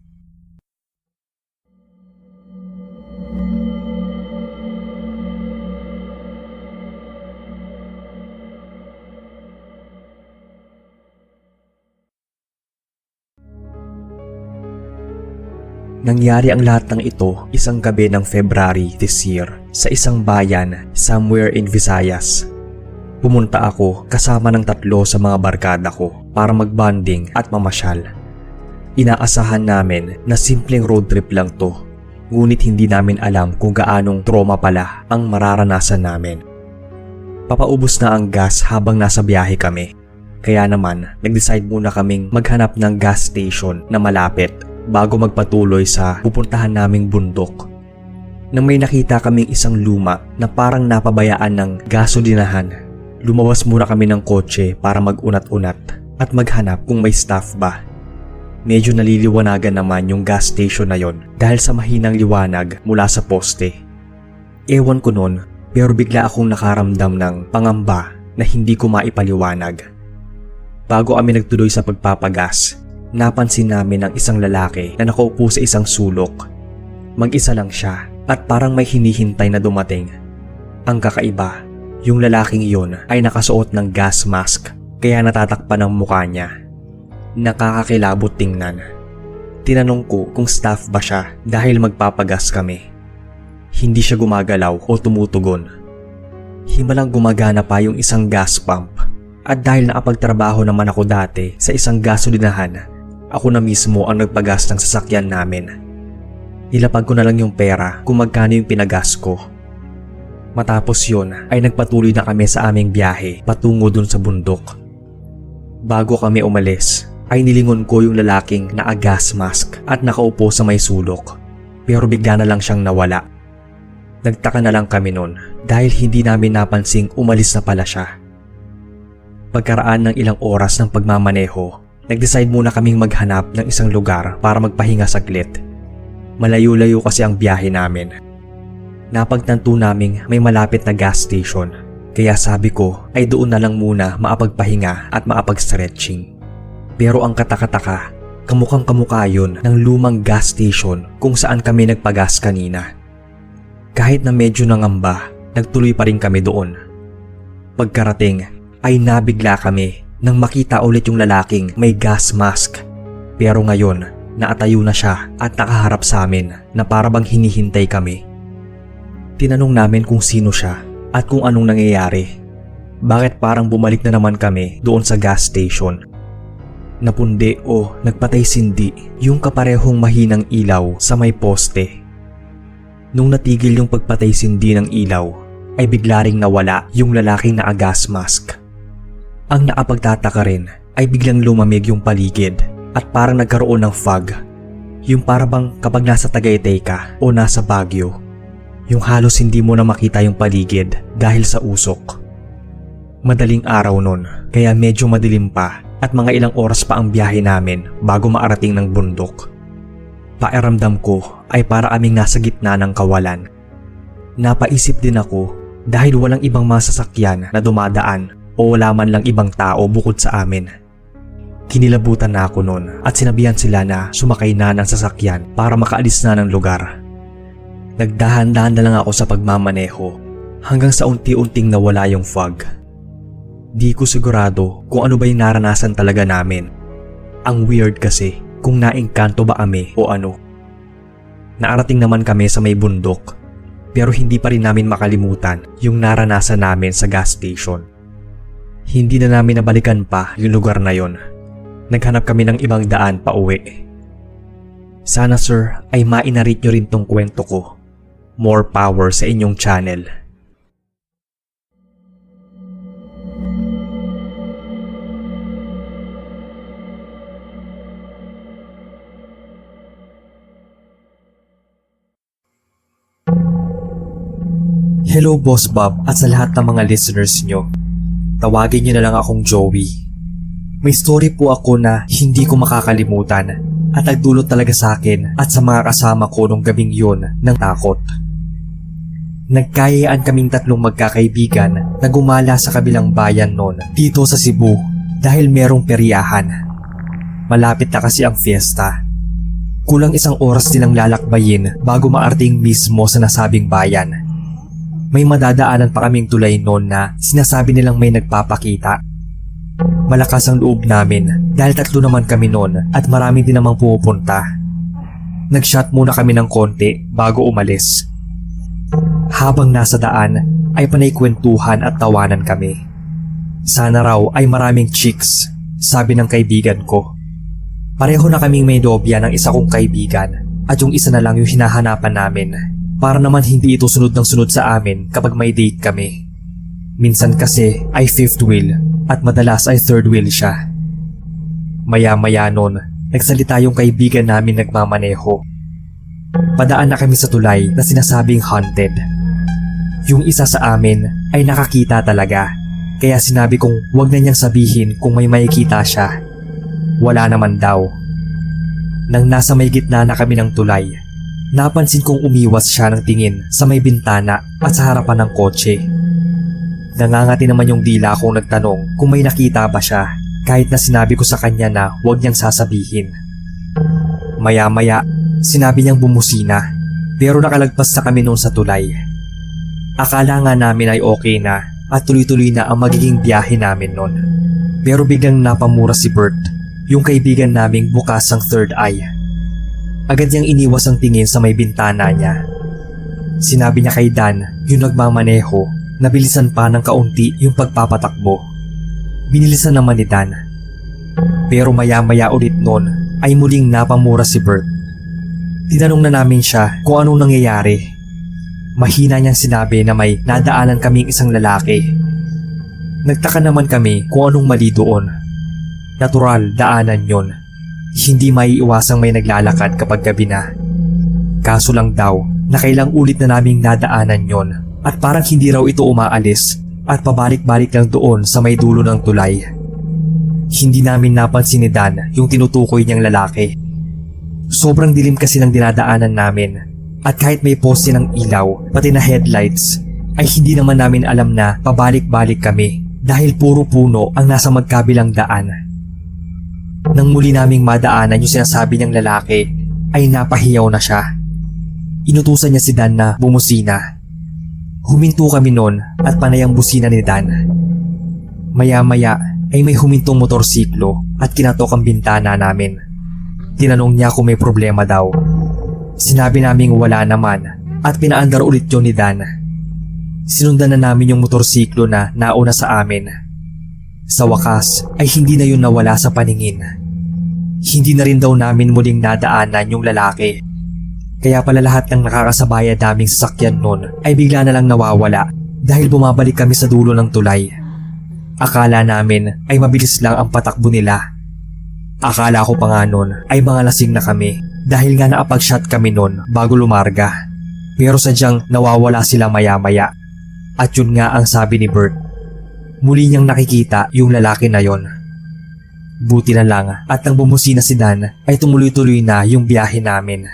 Nangyari ang lahat ng ito isang gabi ng February this year sa isang bayan somewhere in Visayas. Pumunta ako kasama ng 3 sa mga barkada ko para magbanding at mamasyal. Inaasahan namin na simpleng road trip lang to, ngunit hindi namin alam kung gaanong trauma pala ang mararanasan namin. Papaubos na ang gas habang nasa biyahe kami, kaya naman nag-decide muna kaming maghanap ng gas station na malapit bago magpatuloy sa pupuntahan naming bundok. Nang may nakita kaming isang luma na parang napabayaan ng gasolinahan, lumabas muna kami ng kotse para mag-unat-unat at maghanap kung may staff ba. Medyo naliliwanagan naman yung gas station na yon dahil sa mahinang liwanag mula sa poste. Ewan ko nun, pero bigla akong nakaramdam ng pangamba na hindi ko maipaliwanag. Bago kami nagtuloy sa pagpapagas, napansin namin ang isang lalaki na nakaupo sa isang sulok. Mag-isa lang siya at parang may hinihintay na dumating. Ang kakaiba, yung lalaking iyon ay nakasuot ng gas mask kaya natatakpan ang mukha niya. Nakakakilabot tingnan. Tinanong ko kung staff ba siya dahil magpapagas kami. Hindi siya gumagalaw o tumutugon. Himalang gumagana pa yung isang gas pump at dahil nakapagtrabaho naman ako dati sa isang gasolinahan, ako na mismo ang nagpagas ng sasakyan namin. Nilapag ko na lang yung pera kung magkano yung pinagas ko. Matapos yun ay nagpatuloy na kami sa aming biyahe patungo dun sa bundok. Bago kami umalis ay nilingon ko yung lalaking naka-gas mask at nakaupo sa may sulok, pero bigla na lang siyang nawala. Nagtaka na lang kami nun dahil hindi namin napansing umalis na pala siya. Pagkaraan ng ilang oras ng pagmamaneho, nag-decide muna kaming maghanap ng isang lugar para magpahinga saglit. Malayo-layo kasi ang biyahe namin. Napagtanto naming may malapit na gas station, kaya sabi ko ay doon na lang muna maapagpahinga at maapag-stretching. Pero ang katakataka, kamukhang kamukha yun ng lumang gas station kung saan kami nagpagas kanina. Kahit na medyo nangamba, nagtuloy pa rin kami doon. Pagkarating ay nabigla kami nang makita ulit yung lalaking may gas mask. Pero ngayon, naatayo na siya at nakaharap sa amin na parabang hinihintay kami. Tinanong namin kung sino siya at kung anong nangyayari. Bakit parang bumalik na naman kami doon sa gas station? Napundi o nagpatay sindi yung kaparehong mahinang ilaw sa may poste. Nung natigil yung pagpatay sindi ng ilaw, ay bigla ring nawala yung lalaking naka-gas mask. Ang nakapagtataka rin ay biglang lumamig yung paligid at parang nagkaroon ng fog. Yung parabang kapag nasa Tagaytay ka o nasa Baguio, yung halos hindi mo na makita yung paligid dahil sa usok. Madaling araw nun, kaya medyo madilim pa at mga ilang oras pa ang biyahe namin bago maarating ng bundok. Pakiramdam ko ay para aming nasa gitna ng kawalan. Napaisip din ako dahil walang ibang masasakyan na dumadaan o wala man lang ibang tao bukod sa amin. Kinilabutan na ako noon at sinabihan sila na sumakay na ng sasakyan para makaalis na ng lugar. Nagdahan-dahan na lang ako sa pagmamaneho hanggang sa unti-unting nawala yung fog. Di ko sigurado kung ano ba yung naranasan talaga namin. Ang weird kasi kung naengkanto ba kami o ano. Naarating naman kami sa may bundok, pero hindi pa rin namin makalimutan yung naranasan namin sa gas station. Hindi na namin nabalikan pa yung lugar na yon. Naghanap kami ng ibang daan pa uwi. Sana sir ay mainarit nyo rin tong kwento ko. More power sa inyong channel. Hello Boss Bob at sa lahat ng mga listeners nyo. Tawagin nyo na lang akong Joey. May story po ako na hindi ko makakalimutan at nagdulot talaga sa akin at sa mga kasama ko nung gabing yun ng takot. Nagkayaan kaming tatlong magkakaibigan na gumala sa kabilang bayan noon dito sa Cebu dahil merong peryahan. Malapit na kasi ang fiesta. Kulang isang oras nilang lalakbayin bago maarating mismo sa nasabing bayan. May madadaanan pa kaming tulay noon na sinasabi nilang may nagpapakita. Malakas ang loob namin dahil tatlo naman kami noon at marami din namang pumupunta. Nag-shot muna kami ng konti bago umalis. Habang nasa daan ay panay kwentuhan at tawanan kami. Sana raw ay maraming chicks, sabi ng kaibigan ko. Pareho na kaming may dobya ng isa kong kaibigan at yung isa na lang yung hinahanapan namin. Para naman hindi ito sunod ng sunod sa amin kapag may date kami. Minsan kasi ay fifth wheel at madalas ay third wheel siya. Maya-maya nun, nagsalita yung kaibigan namin nagmamaneho. Padaan na kami sa tulay na sinasabing haunted. Yung isa sa amin ay nakakita talaga, kaya sinabi kong wag na niyang sabihin kung may makikita siya. Wala naman daw. Nang nasa may gitna na kami ng tulay, napansin kong umiwas siya ng tingin sa may bintana at sa harapan ng kotse. Nangangati naman yung dila kong nagtanong kung may nakita ba siya kahit na sinabi ko sa kanya na huwag niyang sasabihin. Maya-maya, sinabi niyang bumusina pero nakalagpas na kami noon sa tulay. Akala nga namin ay okay na at tuloy-tuloy na ang magiging biyahe namin noon. Pero biglang napamura si Bert, yung kaibigan naming bukas ang third eye. Agad niyang iniwas ang tingin sa may bintana niya. Sinabi niya kay Dan, yung nagmamaneho, na bilisan pa ng kaunti yung pagpapatakbo. Binilisan naman ni Dan. Pero maya-maya ulit noon ay muling napamura si Bert. Tinanong na namin siya kung anong nangyayari. Mahina niyang sinabi na may nadaanan kaming isang lalaki. Nagtaka naman kami kung anong mali doon. Natural, daanan yon. Hindi maiiwasang may naglalakad kapag gabi na. Kaso lang daw, nakailang ulit na naming nadaanan yon at parang hindi raw ito umaalis at pabalik-balik lang doon sa may dulo ng tulay. Hindi namin napansin ni Dan yung tinutukoy niyang lalaki. Sobrang dilim kasi ng dinadaanan namin at kahit may poste ng ilaw pati na headlights ay hindi naman namin alam na pabalik-balik kami dahil puro puno ang nasa magkabilang daan. Nang muli naming madaanan yung sinasabi niyang lalaki ay napahiyaw na siya. Inutusan niya si Dan na bumusina. Huminto kami noon at panay ang busina ni Dan. Maya-maya ay may humintong motorsiklo at kinatok ang bintana namin. Tinanong niya kung may problema daw. Sinabi naming wala naman at pinaandar ulit yun ni Dan. Sinundan na namin yung motorsiklo na nauna sa amin. Sa wakas ay hindi na yun nawala sa paningin. Hindi na rin daw namin muling nadaanan yung lalaki. Kaya pala lahat ng nakakasabaya naming sasakyan nun ay bigla na lang nawawala dahil bumabalik kami sa dulo ng tulay. Akala namin ay mabilis lang ang patakbo nila. Akala ko pa nga nun ay mga lasing na kami dahil nga nakapag-shot kami nun bago lumarga. Pero sadyang nawawala sila maya-maya. At yun nga ang sabi ni Bert. Muli niyang nakikita yung lalaki na yon. Buti na lang at nang bumusina si Dan ay tumuloy-tuloy na yung biyahe namin.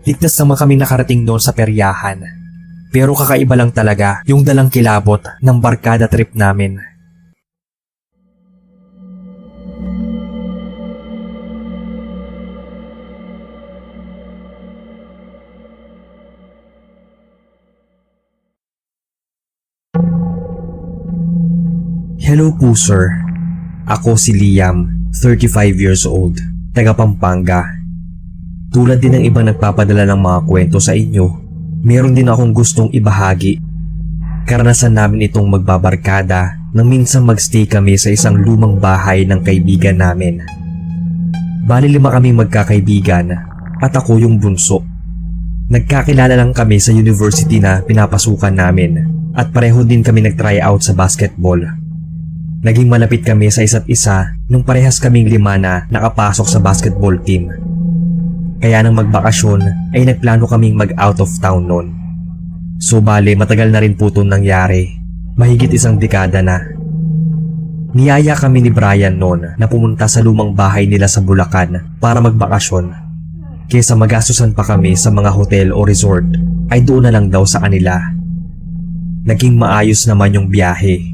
Ligtas naman kami nakarating doon sa peryahan. Pero kakaiba lang talaga yung dalang kilabot ng barkada trip namin. Hello po sir. Ako si Liam, 35 years old, taga Pampanga. Tulad din ng ibang nagpapadala ng mga kwento sa inyo, meron din akong gustong ibahagi. Karanasan namin itong magbabarkada nang minsan magstay kami sa isang lumang bahay ng kaibigan namin. Bali 5 kaming magkakaibigan at ako yung bunso. Nagkakilala lang kami sa university na pinapasukan namin at pareho din kami nag-try out sa basketball. Naging malapit kami sa isa't isa nung parehas kaming 5 na nakapasok sa basketball team. Kaya nang magbakasyon ay nagplano kaming mag-out of town noon. So bale matagal na rin po itong nangyari, mahigit 1 dekada na. Niyaya kami ni Brian noon na pumunta sa lumang bahay nila sa Bulacan para magbakasyon. Kaysa magastusan pa kami sa mga hotel o resort ay doon na lang daw sa kanila. Naging maayos naman yung biyahe.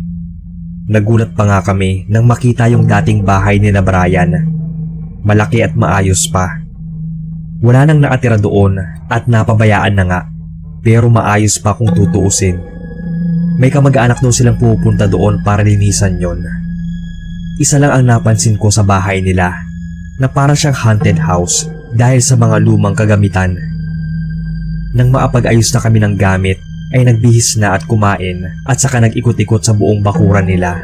Nagulat pa nga kami nang makita yung dating bahay ni na Brian. Malaki at maayos pa. Wala nang nakatira doon at napabayaan na nga, pero maayos pa kung tutuusin. May kamag-anak daw silang pupunta doon para linisan yon. Isa lang ang napansin ko sa bahay nila, na para siyang haunted house dahil sa mga lumang kagamitan. Nang maapag-ayos na kami ng gamit, ay nagbihis na at kumain at saka nag-ikot-ikot sa buong bakuran nila.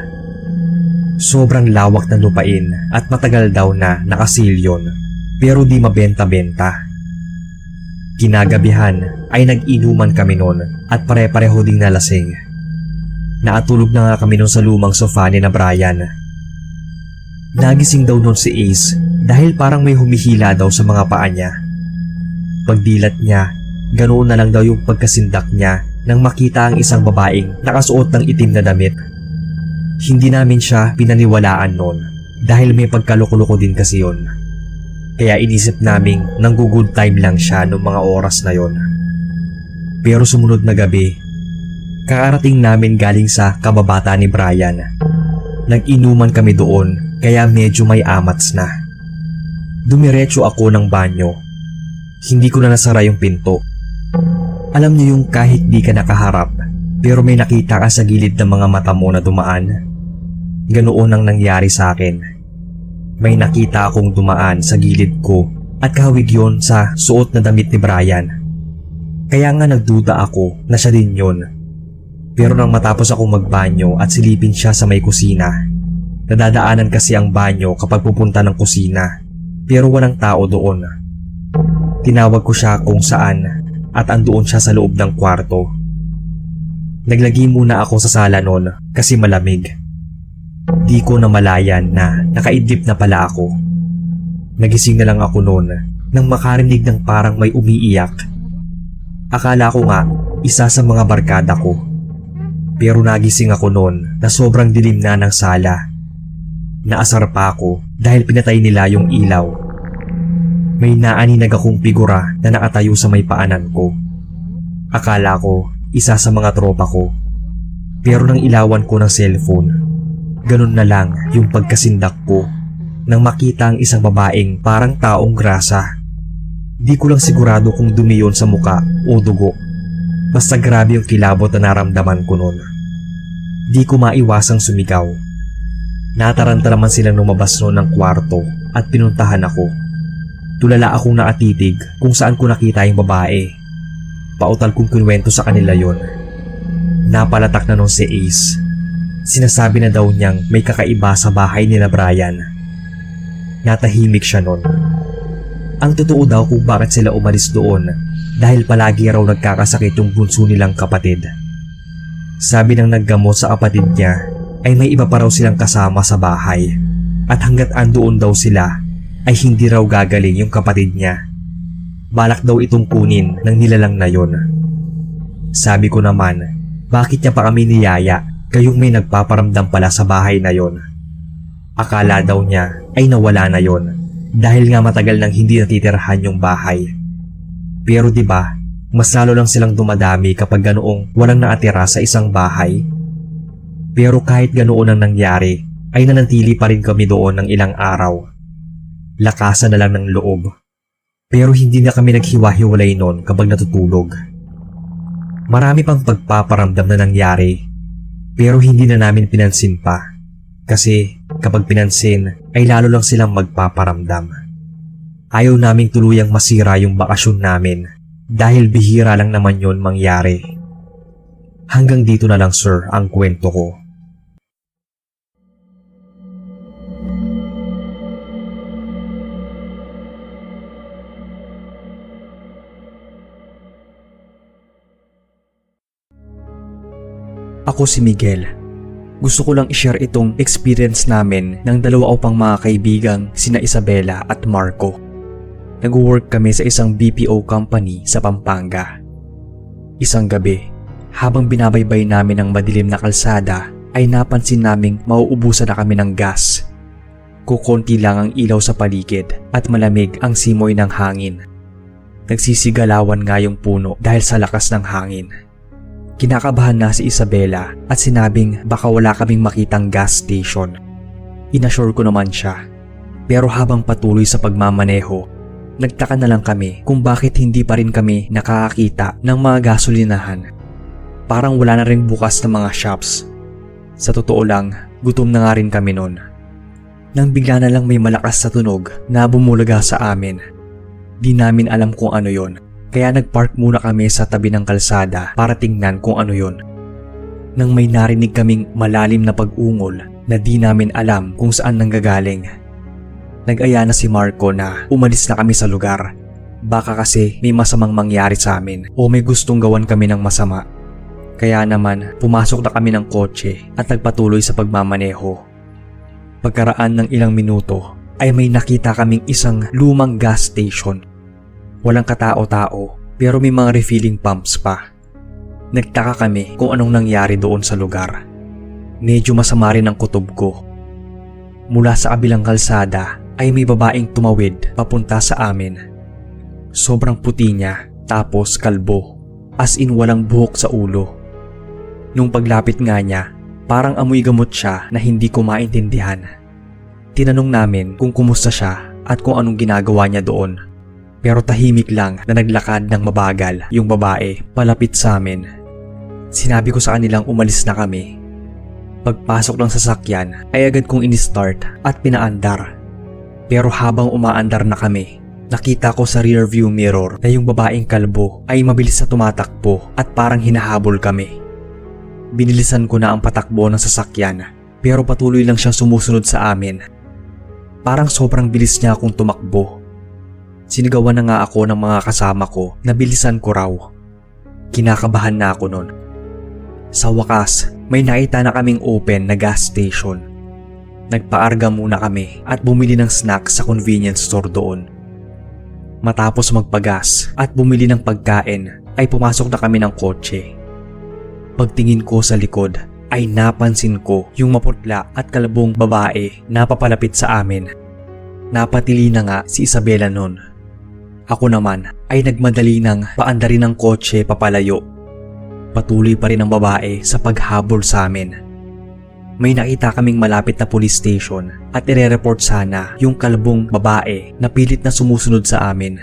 Sobrang lawak ng lupain at matagal daw na nakasilyon. Pero di mabenta-benta. Kinagabihan ay nag-inuman kami noon at pare-pareho ding nalasing. Naatulog na nga kami noon sa lumang sofa ni na Brian. Nagising daw noon si Ace dahil parang may humihila daw sa mga paa niya. Pagdilat niya, ganoon na lang daw yung pagkasindak niya nang makita ang isang babaeng nakasuot ng itim na damit. Hindi namin siya pinaniwalaan noon dahil may pagkaloko-loko din kasi yon. Kaya inisip naming nanggo-good time lang siya noong mga oras na yon. Pero sumunod na gabi, kakarating namin galing sa kababata ni Brian. Nag-inuman kami doon kaya medyo may amats na. Dumiretso ako ng banyo. Hindi ko na nasara yung pinto. Alam niyo yung kahit di ka nakaharap pero may nakita ka sa gilid ng mga mata mo na dumaan? Ganoon ang nangyari sa akin. May nakita akong dumaan sa gilid ko at kahawig yon sa suot na damit ni Brian. Kaya nga nagduda ako na siya din yon. Pero nang matapos akong magbanyo at silipin siya sa may kusina, nadadaanan kasi ang banyo kapag pupunta ng kusina pero walang tao doon. Tinawag ko siya kung saan at andoon siya sa loob ng kwarto. Naglagi muna ako sa sala noon kasi malamig. Di ko namalayan na nakaidlip na pala ako. Nagising na lang ako noon nang makarinig ng parang may umiiyak. Akala ko nga isa sa mga barkada ko. Pero nagising ako noon na sobrang dilim na ng sala. Naasar pa ako dahil pinatay nila yung ilaw. May naaninag akong figura na nakatayo sa may paanan ko. Akala ko isa sa mga tropa ko. Pero nang ilawan ko ng cellphone, ganun na lang yung pagkasindak ko nang makita ang isang babaeng parang taong grasa. Di ko lang sigurado kung dumi yun sa muka o dugo. Basta grabe yung kilabot na naramdaman ko noon. Di ko maiwasang sumigaw. Nataranta naman silang lumabas noon ng kwarto at pinuntahan ako. Tulala akong nakatitig kung saan ko nakita yung babae. Pautal kong kunwento sa kanila yon. Napalatak na nun si Ace. Sinasabi na daw niyang may kakaiba sa bahay nila Brian. Natahimik siya nun. Ang totoo daw kung bakit sila umalis doon dahil palagi raw nagkakasakit yung bunso nilang kapatid. Sabi ng naggamot sa kapatid niya ay may iba pa raw silang kasama sa bahay at hanggat andoon daw sila ay hindi raw gagaling yung kapatid niya. Balak daw itong kunin ng nilalang na yon. Sabi ko naman, bakit niya pa kami niyaya kayong may nagpaparamdam pala sa bahay na yon? Akala daw niya ay nawala na yon dahil nga matagal nang hindi natitirahan yung bahay. Pero 'di ba, mas lalo lang silang dumadami kapag ganoong walang naatira sa isang bahay. Pero kahit ganoon ang nangyari, ay nanatili pa rin kami doon ng ilang araw. Lakasan na lang ng loob. Pero hindi na kami naghiwa-hiwalay noon kapag natutulog. Marami pang pagpaparamdam na nangyari, pero hindi na namin pinansin pa. Kasi kapag pinansin ay lalo lang silang magpaparamdam. Ayaw naming tuluyang masira yung bakasyon namin dahil bihira lang naman yon mangyari. Hanggang dito na lang sir ang kwento ko. Ako si Miguel. Gusto ko lang i-share itong experience namin ng dalawa ko pang mga kaibigang sina Isabela at Marco. Nag-work kami sa isang BPO company sa Pampanga. Isang gabi, habang binabaybay namin ang madilim na kalsada, ay napansin naming mauubusan na kami ng gas. Kukonti lang ang ilaw sa paligid at malamig ang simoy ng hangin. Nagsisigalawan nga yung puno dahil sa lakas ng hangin. Kinakabahan na si Isabela at sinabing baka wala kaming makitang gas station. Inassure ko naman siya. Pero habang patuloy sa pagmamaneho, nagtaka na lang kami kung bakit hindi pa rin kami nakakakita ng mga gasolinahan. Parang wala na rin bukas na mga shops. Sa totoo lang, gutom na nga rin kami noon. Nang bigla na lang may malakas na tunog na bumulaga sa amin. Di namin alam kung ano yon. Kaya nagpark muna kami sa tabi ng kalsada para tingnan kung ano yon. Nang may narinig kaming malalim na pag-ungol na di namin alam kung saan nanggagaling. Nag-aya na si Marco na umalis na kami sa lugar. Baka kasi may masamang mangyari sa amin o may gustong gawan kami ng masama. Kaya naman pumasok na kami ng kotse at nagpatuloy sa pagmamaneho. Pagkaraan ng ilang minuto ay may nakita kaming isang lumang gas station. Walang katao-tao pero may mga refilling pumps pa. Nagtaka kami kung anong nangyari doon sa lugar. Medyo masama rin ang kutob ko. Mula sa kabilang kalsada ay may babaeng tumawid papunta sa amin. Sobrang puti niya tapos kalbo, as in walang buhok sa ulo. Nung paglapit nga niya, parang amoy gamot siya na hindi ko maintindihan. Tinanong namin kung kumusta siya at kung anong ginagawa niya doon. Pero tahimik lang na naglakad ng mabagal yung babae palapit sa amin. Sinabi ko sa kanilang umalis na kami. Pagpasok ng sasakyan ay agad kong in-start at pinaandar. Pero habang umaandar na kami, nakita ko sa rear view mirror na yung babaeng kalbo ay mabilis na tumatakbo at parang hinahabol kami. Binilisan ko na ang patakbo ng sasakyan pero patuloy lang siyang sumusunod sa amin. Parang sobrang bilis niya akong tumakbo. Sinigawan na nga ako ng mga kasama ko na bilisan ko raw. Kinakabahan na ako nun. Sa wakas, may nakita na kaming open na gas station. Nagpaarga muna kami at bumili ng snack sa convenience store doon. Matapos magpagas at bumili ng pagkain ay pumasok na kami ng kotse. Pagtingin ko sa likod ay napansin ko yung maputla at kalabong babae na papalapit sa amin. Napatili na nga si Isabela nun. Ako naman ay nagmadali ng paandarin ng kotse papalayo. Patuloy pa rin ang babae sa paghabol sa amin. May nakita kaming malapit na police station at ire-report sana yung kalbong babae na pilit na sumusunod sa amin.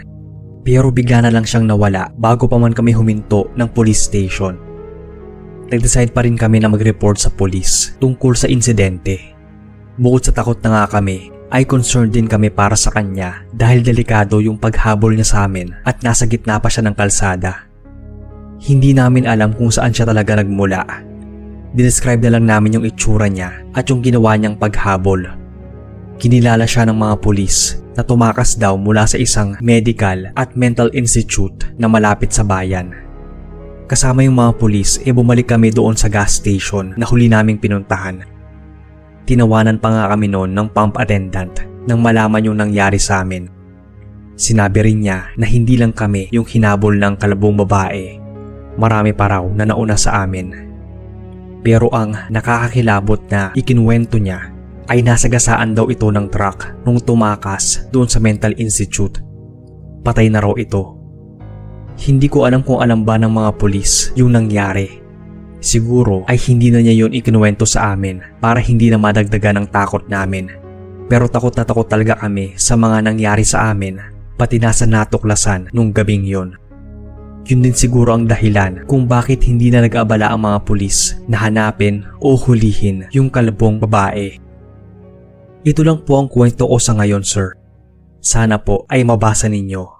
Pero bigla na lang siyang nawala bago pa man kami huminto ng police station. Nag-decide pa rin kami na mag-report sa police tungkol sa insidente. Bukod sa takot na nga kami, ay concerned din kami para sa kanya dahil delikado yung paghabol niya sa amin at nasa gitna pa siya ng kalsada. Hindi namin alam kung saan siya talaga nagmula. Dinescribe na lang namin yung itsura niya at yung ginawa niyang paghabol. Kinilala siya ng mga pulis na tumakas daw mula sa isang medical at mental institute na malapit sa bayan. Kasama yung mga pulis bumalik kami doon sa gas station na huli naming pinuntahan. Tinawanan pa nga kami noon ng pump attendant nang malaman yung nangyari sa amin. Sinabi rin niya na hindi lang kami yung hinabol ng kalabong babae. Marami pa raw na nauna sa amin. Pero ang nakakakilabot na ikinuwento niya ay nasagasaan daw ito ng truck nung tumakas doon sa mental institute. Patay na raw ito. Hindi ko alam kung alam ba ng mga pulis yung nangyari. Siguro ay hindi na niya yun ikinuwento sa amin para hindi na madagdagan ng takot namin. Pero takot na takot talaga kami sa mga nangyari sa amin, pati nasa natuklasan nung gabing yun. Yun din siguro ang dahilan kung bakit hindi na nag-aabala ang mga pulis na hanapin o hulihin yung kalabong babae. Ito lang po ang kwento ko sa ngayon, sir. Sana po ay mabasa ninyo.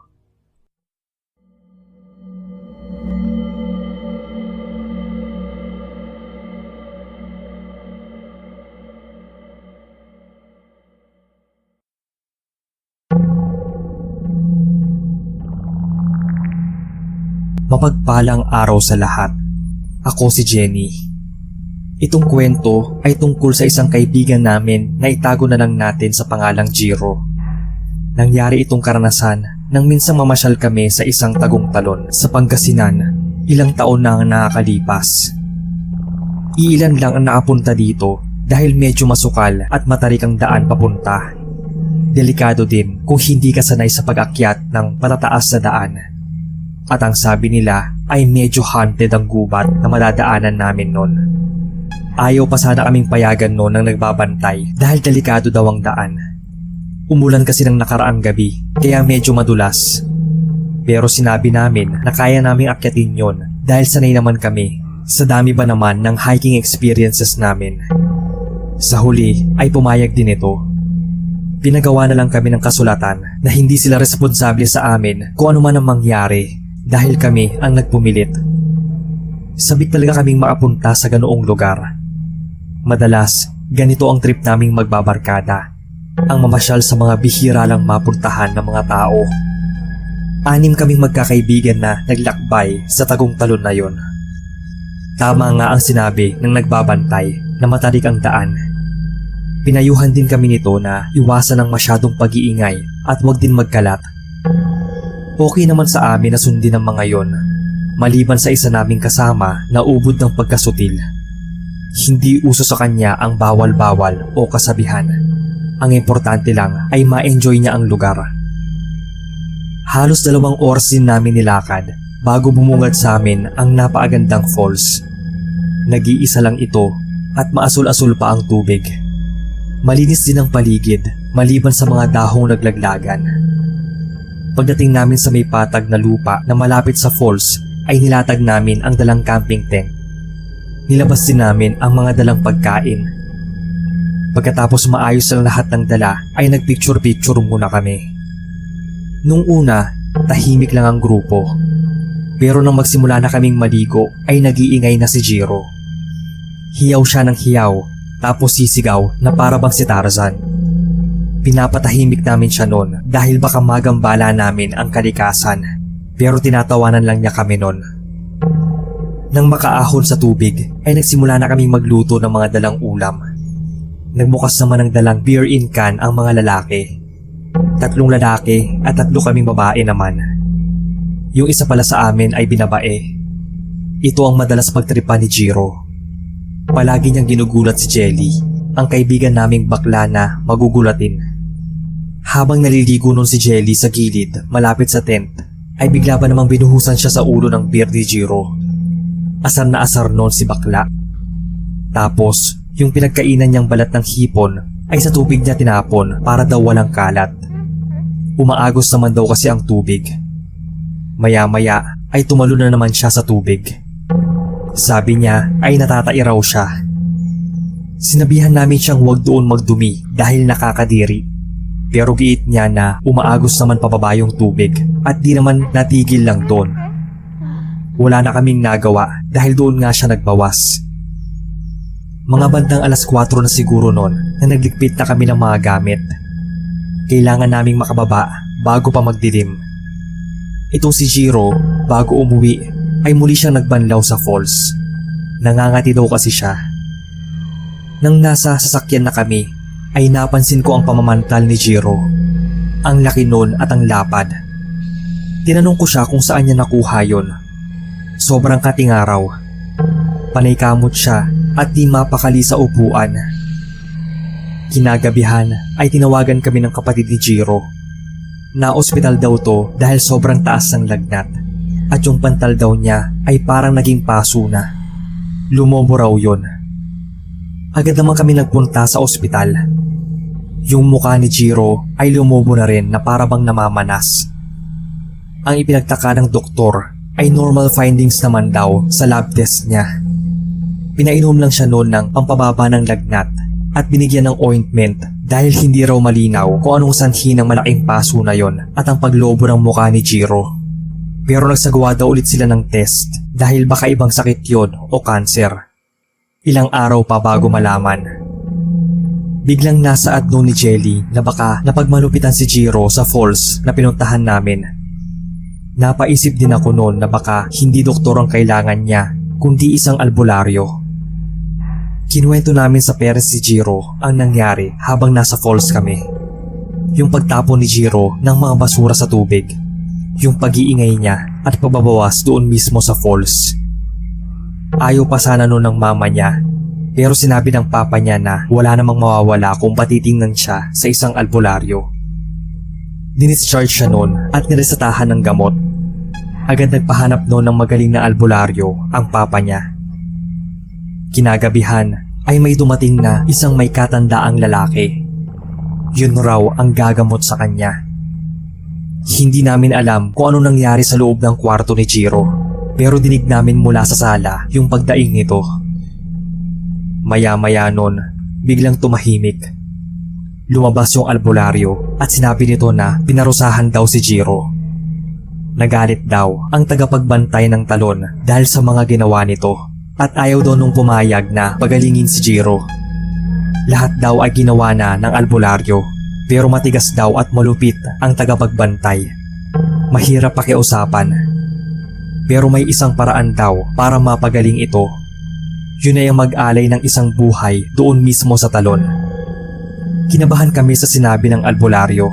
Mapagpalang araw sa lahat. Ako si Jenny. Itong kwento ay tungkol sa isang kaibigan namin na itago na lang natin sa pangalang Jiro. Nangyari itong karanasan nang minsang mamasyal kami sa isang tagong talon sa Pangasinan ilang taon na ang nakakalipas. Iilan lang ang nakapunta dito dahil medyo masukal at matarik ang daan papunta. Delikado din kung hindi ka sanay sa pag-akyat ng matataas na daan. At ang sabi nila ay medyo haunted ang gubat na madadaanan namin noon. Ayaw pa sana kaming payagan noon ng nagbabantay dahil delikado daw ang daan. Umulan kasi ng nakaraang gabi kaya medyo madulas. Pero sinabi namin na kaya naming akyatin yon dahil sanay naman kami sa dami ba naman ng hiking experiences namin. Sa huli ay pumayag din ito. Pinagawa na lang kami ng kasulatan na hindi sila responsable sa amin kung ano man ang mangyari. Dahil kami ang nagpumilit. Sabik talaga kaming makapunta sa ganoong lugar. Madalas, ganito ang trip naming magbabarkada. Ang mamasyal sa mga bihira lang mapuntahan ng mga tao. 6 kaming magkakaibigan na naglakbay sa tagong talon na yon. Tama nga ang sinabi ng nagbabantay na matarik ang daan. Pinayuhan din kami nito na iwasan ng masyadong pag-iingay at huwag din magkalat. Okay naman sa amin na sundin ang mga yon, maliban sa isa naming kasama na ubod ng pagkasutil. Hindi uso sa kanya ang bawal-bawal o kasabihan. Ang importante lang ay ma-enjoy niya ang lugar. Halos 2 oras din namin nilakad bago bumungad sa amin ang napakagandang falls. Nag-iisa lang ito at maasul-asul pa ang tubig. Malinis din ang paligid maliban sa mga dahong naglaglagan. Pagdating namin sa may patag na lupa na malapit sa falls ay nilatag namin ang dalang camping tent. Nilabas din namin ang mga dalang pagkain. Pagkatapos maayos ang lahat ng dala ay nagpicture-picture muna kami. Nung una, tahimik lang ang grupo. Pero nang magsimula na kaming maligo ay nag-iingay na si Jiro. Hiyaw siya ng hiyaw tapos sisigaw na para bang si Tarzan. Pinapatahimik namin siya noon dahil baka magambala namin ang kalikasan, pero tinatawanan lang niya kami noon. Nang makaahon sa tubig ay nagsimula na kaming magluto ng mga dalang ulam. Nagbukas naman ng dalang beer in can ang mga lalaki. 3 lalaki at 3 kaming babae naman. Yung isa pala sa amin ay binabae. Ito ang madalas magtripa ni Jiro. Palagi niyang ginugulat si Jelly, ang kaibigan naming bakla na magugulatin. Habang naliligo nun si Jelly sa gilid malapit sa tent, ay bigla ba namang binuhusan siya sa ulo ng beer ni Jiro. Asar na asar noon si bakla. Tapos, yung pinagkainan niyang balat ng hipon ay sa tubig niya tinapon para daw walang kalat. Umaagos naman daw kasi ang tubig. Maya-maya ay tumalo na naman siya sa tubig. Sabi niya ay natatai raw siya. Sinabihan namin siyang huwag doon magdumi dahil nakakadiri. Pero giit niya na umaagos naman pababa yung tubig at di naman natigil lang doon. Wala na kaming nagawa dahil doon nga siya nagbawas. Mga bandang 4:00 na siguro noon na naglikpit na kami ng mga gamit. Kailangan naming makababa bago pa magdilim. Itong si Jiro, bago umuwi, ay muli siyang nagbanlaw sa falls. Nangangati daw kasi siya. Nang nasa sasakyan na kami, ay napansin ko ang pamamantal ni Jiro. Ang laki nun at ang lapad. Tinanong ko siya kung saan niya nakuha yon. Sobrang katingaraw. Panay kamot siya at di mapakali sa upuan. Kinagabihan ay tinawagan kami ng kapatid ni Jiro. Na-ospital daw to dahil sobrang taas ng lagnat at yung pantal daw niya ay parang naging paso na. Lumobo raw yun. Agad naman kami nagpunta sa ospital. Yung mukha ni Jiro ay lumobo na rin na para bang namamanas. Ang ipinagtaka ng doktor ay normal findings naman daw sa lab test niya. Pinainom lang siya noon ng pampababa ng lagnat at binigyan ng ointment dahil hindi raw malinaw kung anong sanhi ng malaking paso na yon at ang paglobo ng mukha ni Jiro. Pero nagsagawa daw ulit sila ng test dahil baka ibang sakit yon o cancer. Ilang araw pa bago malaman. Biglang nasaad noon ni Jelly na baka napagmalupitan si Jiro sa falls na pinuntahan namin. Napaisip din ako noon na baka hindi doktor ang kailangan niya kundi isang albularyo. Kinuwento namin sa parents si Jiro ang nangyari habang nasa falls kami. Yung pagtapon ni Jiro ng mga basura sa tubig, yung pag-iingay niya at pagbabawas doon mismo sa falls. Ayaw pa sana noon ng mama niya, pero sinabi ng papa niya na wala namang mawawala kung patitingnan siya sa isang albularyo. Dinischarge siya noon at niresetahan ng gamot. Agad nagpahanap noon ng magaling na albularyo ang papa niya. Kinagabihan ay may dumating na isang may katandaang lalaki. Yun raw ang gagamot sa kanya. Hindi namin alam kung ano nangyari sa loob ng kwarto ni Jiro, pero dinig namin mula sa sala yung pagdaing nito. Maya-maya nun, biglang tumahimik. Lumabas yung albularyo at sinabi nito na pinarusahan daw si Jiro. Nagalit daw ang tagapagbantay ng talon dahil sa mga ginawa nito. At ayaw daw nung pumayag na pagalingin si Jiro. Lahat daw ay ginawa na ng albularyo, pero matigas daw at malupit ang tagapagbantay. Mahirap pakiusapan. Pero may isang paraan daw para mapagaling ito. Yun ay ang mag-alay ng isang buhay doon mismo sa talon. Kinabahan kami sa sinabi ng albularyo.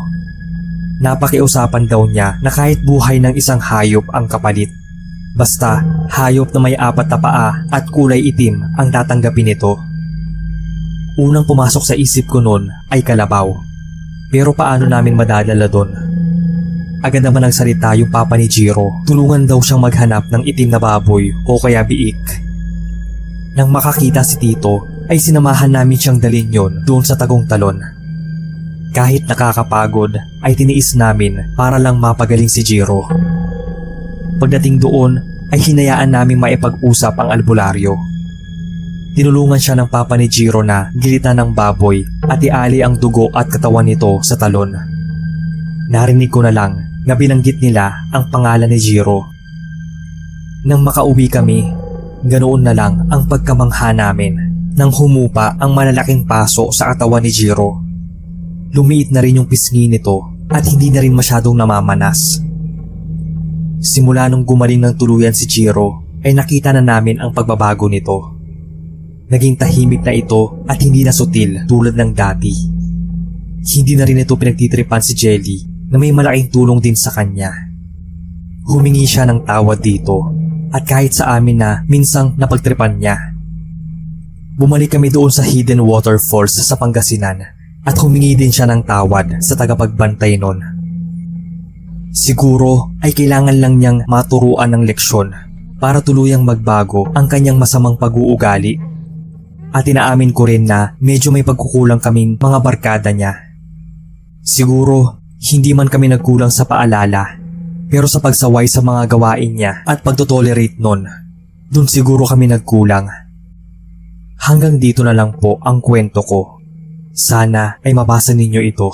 Napakiusapan daw niya na kahit buhay ng isang hayop ang kapalit. Basta, hayop na may 4 na paa at kulay itim ang tatanggapin nito. Unang pumasok sa isip ko noon ay kalabaw. Pero paano namin madadala doon? Agad naman nagsalita yung papa ni Jiro. Tulungan daw siyang maghanap ng itim na baboy o kaya biik. Nang makakita si Tito, ay sinamahan namin siyang dalhin yon doon sa tagong talon. Kahit nakakapagod, ay tiniis namin para lang mapagaling si Jiro. Pagdating doon ay hinayaan naming maipag-usap ang albularyo. Tinulungan siya ng papa ni Jiro na gilitan ng baboy at iali ang dugo at katawan nito sa talon. Narinig ko na lang na binanggit nila ang pangalan ni Jiro. Nang makauwi kami, ganoon na lang ang pagkamangha namin nang humupa ang malalaking paso sa katawan ni Jiro. lumiit na rin yung pisngi nito at hindi na rin masyadong namamanas. Simula nung gumaling ng tuluyan si Chiro ay nakita na namin ang pagbabago nito. Naging tahimik na ito at hindi na sutil tulad ng dati. Hindi na rin ito pinagtitripan si Jelly na may malaking tulong din sa kanya. Humingi siya ng tawad dito at kahit sa amin na minsang napagtripan niya. Bumalik kami doon sa Hidden Waterfalls sa Pangasinan at humingi din siya ng tawad sa tagapagbantay nun. Siguro ay kailangan lang niyang maturuan ng leksyon para tuluyang magbago ang kanyang masamang pag-uugali. At inaamin ko rin na medyo may pagkukulang kaming mga barkada niya. Siguro hindi man kami nagkulang sa paalala, pero sa pagsaway sa mga gawain niya at pagtotolerate nun, dun siguro kami nagkulang. Hanggang dito na lang po ang kwento ko. Sana ay mabasa ninyo ito.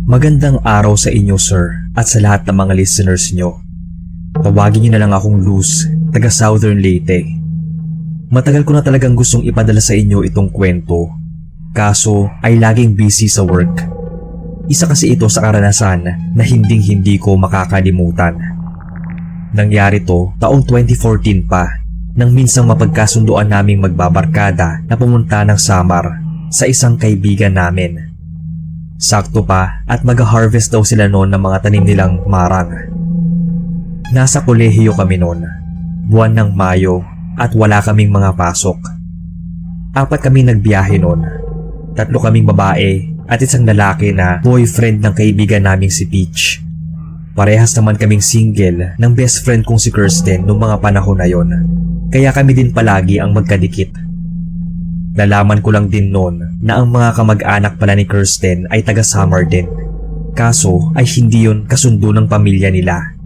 Magandang araw sa inyo, sir, at sa lahat ng mga listeners nyo. Tawagin nyo na lang akong Luz, taga Southern Leyte. Matagal ko na talagang gustong ipadala sa inyo itong kwento, kaso ay laging busy sa work. Isa kasi ito sa karanasan na hinding-hindi ko makakalimutan. Nangyari to taong 2014 pa, nang minsang mapagkasunduan naming magbabarkada na pumunta ng Samar sa isang kaibigan namin. Sakto pa at mag-harvest daw sila noon ng mga tanim nilang marang. Nasa kolehiyo kami noon, buwan ng Mayo, at wala kaming mga pasok. 4 kami nagbiyahe noon, 3 kaming babae at isang lalaki na boyfriend ng kaibigan naming si Peach. Parehas naman kaming single ng best friend kong si Kirsten noong mga panahon na yon, kaya kami din palagi ang magkadikit. Nalaman ko lang din noon na ang mga kamag-anak pala ni Kirsten ay taga Samar din. Kaso ay hindi yon kasundo ng pamilya nila.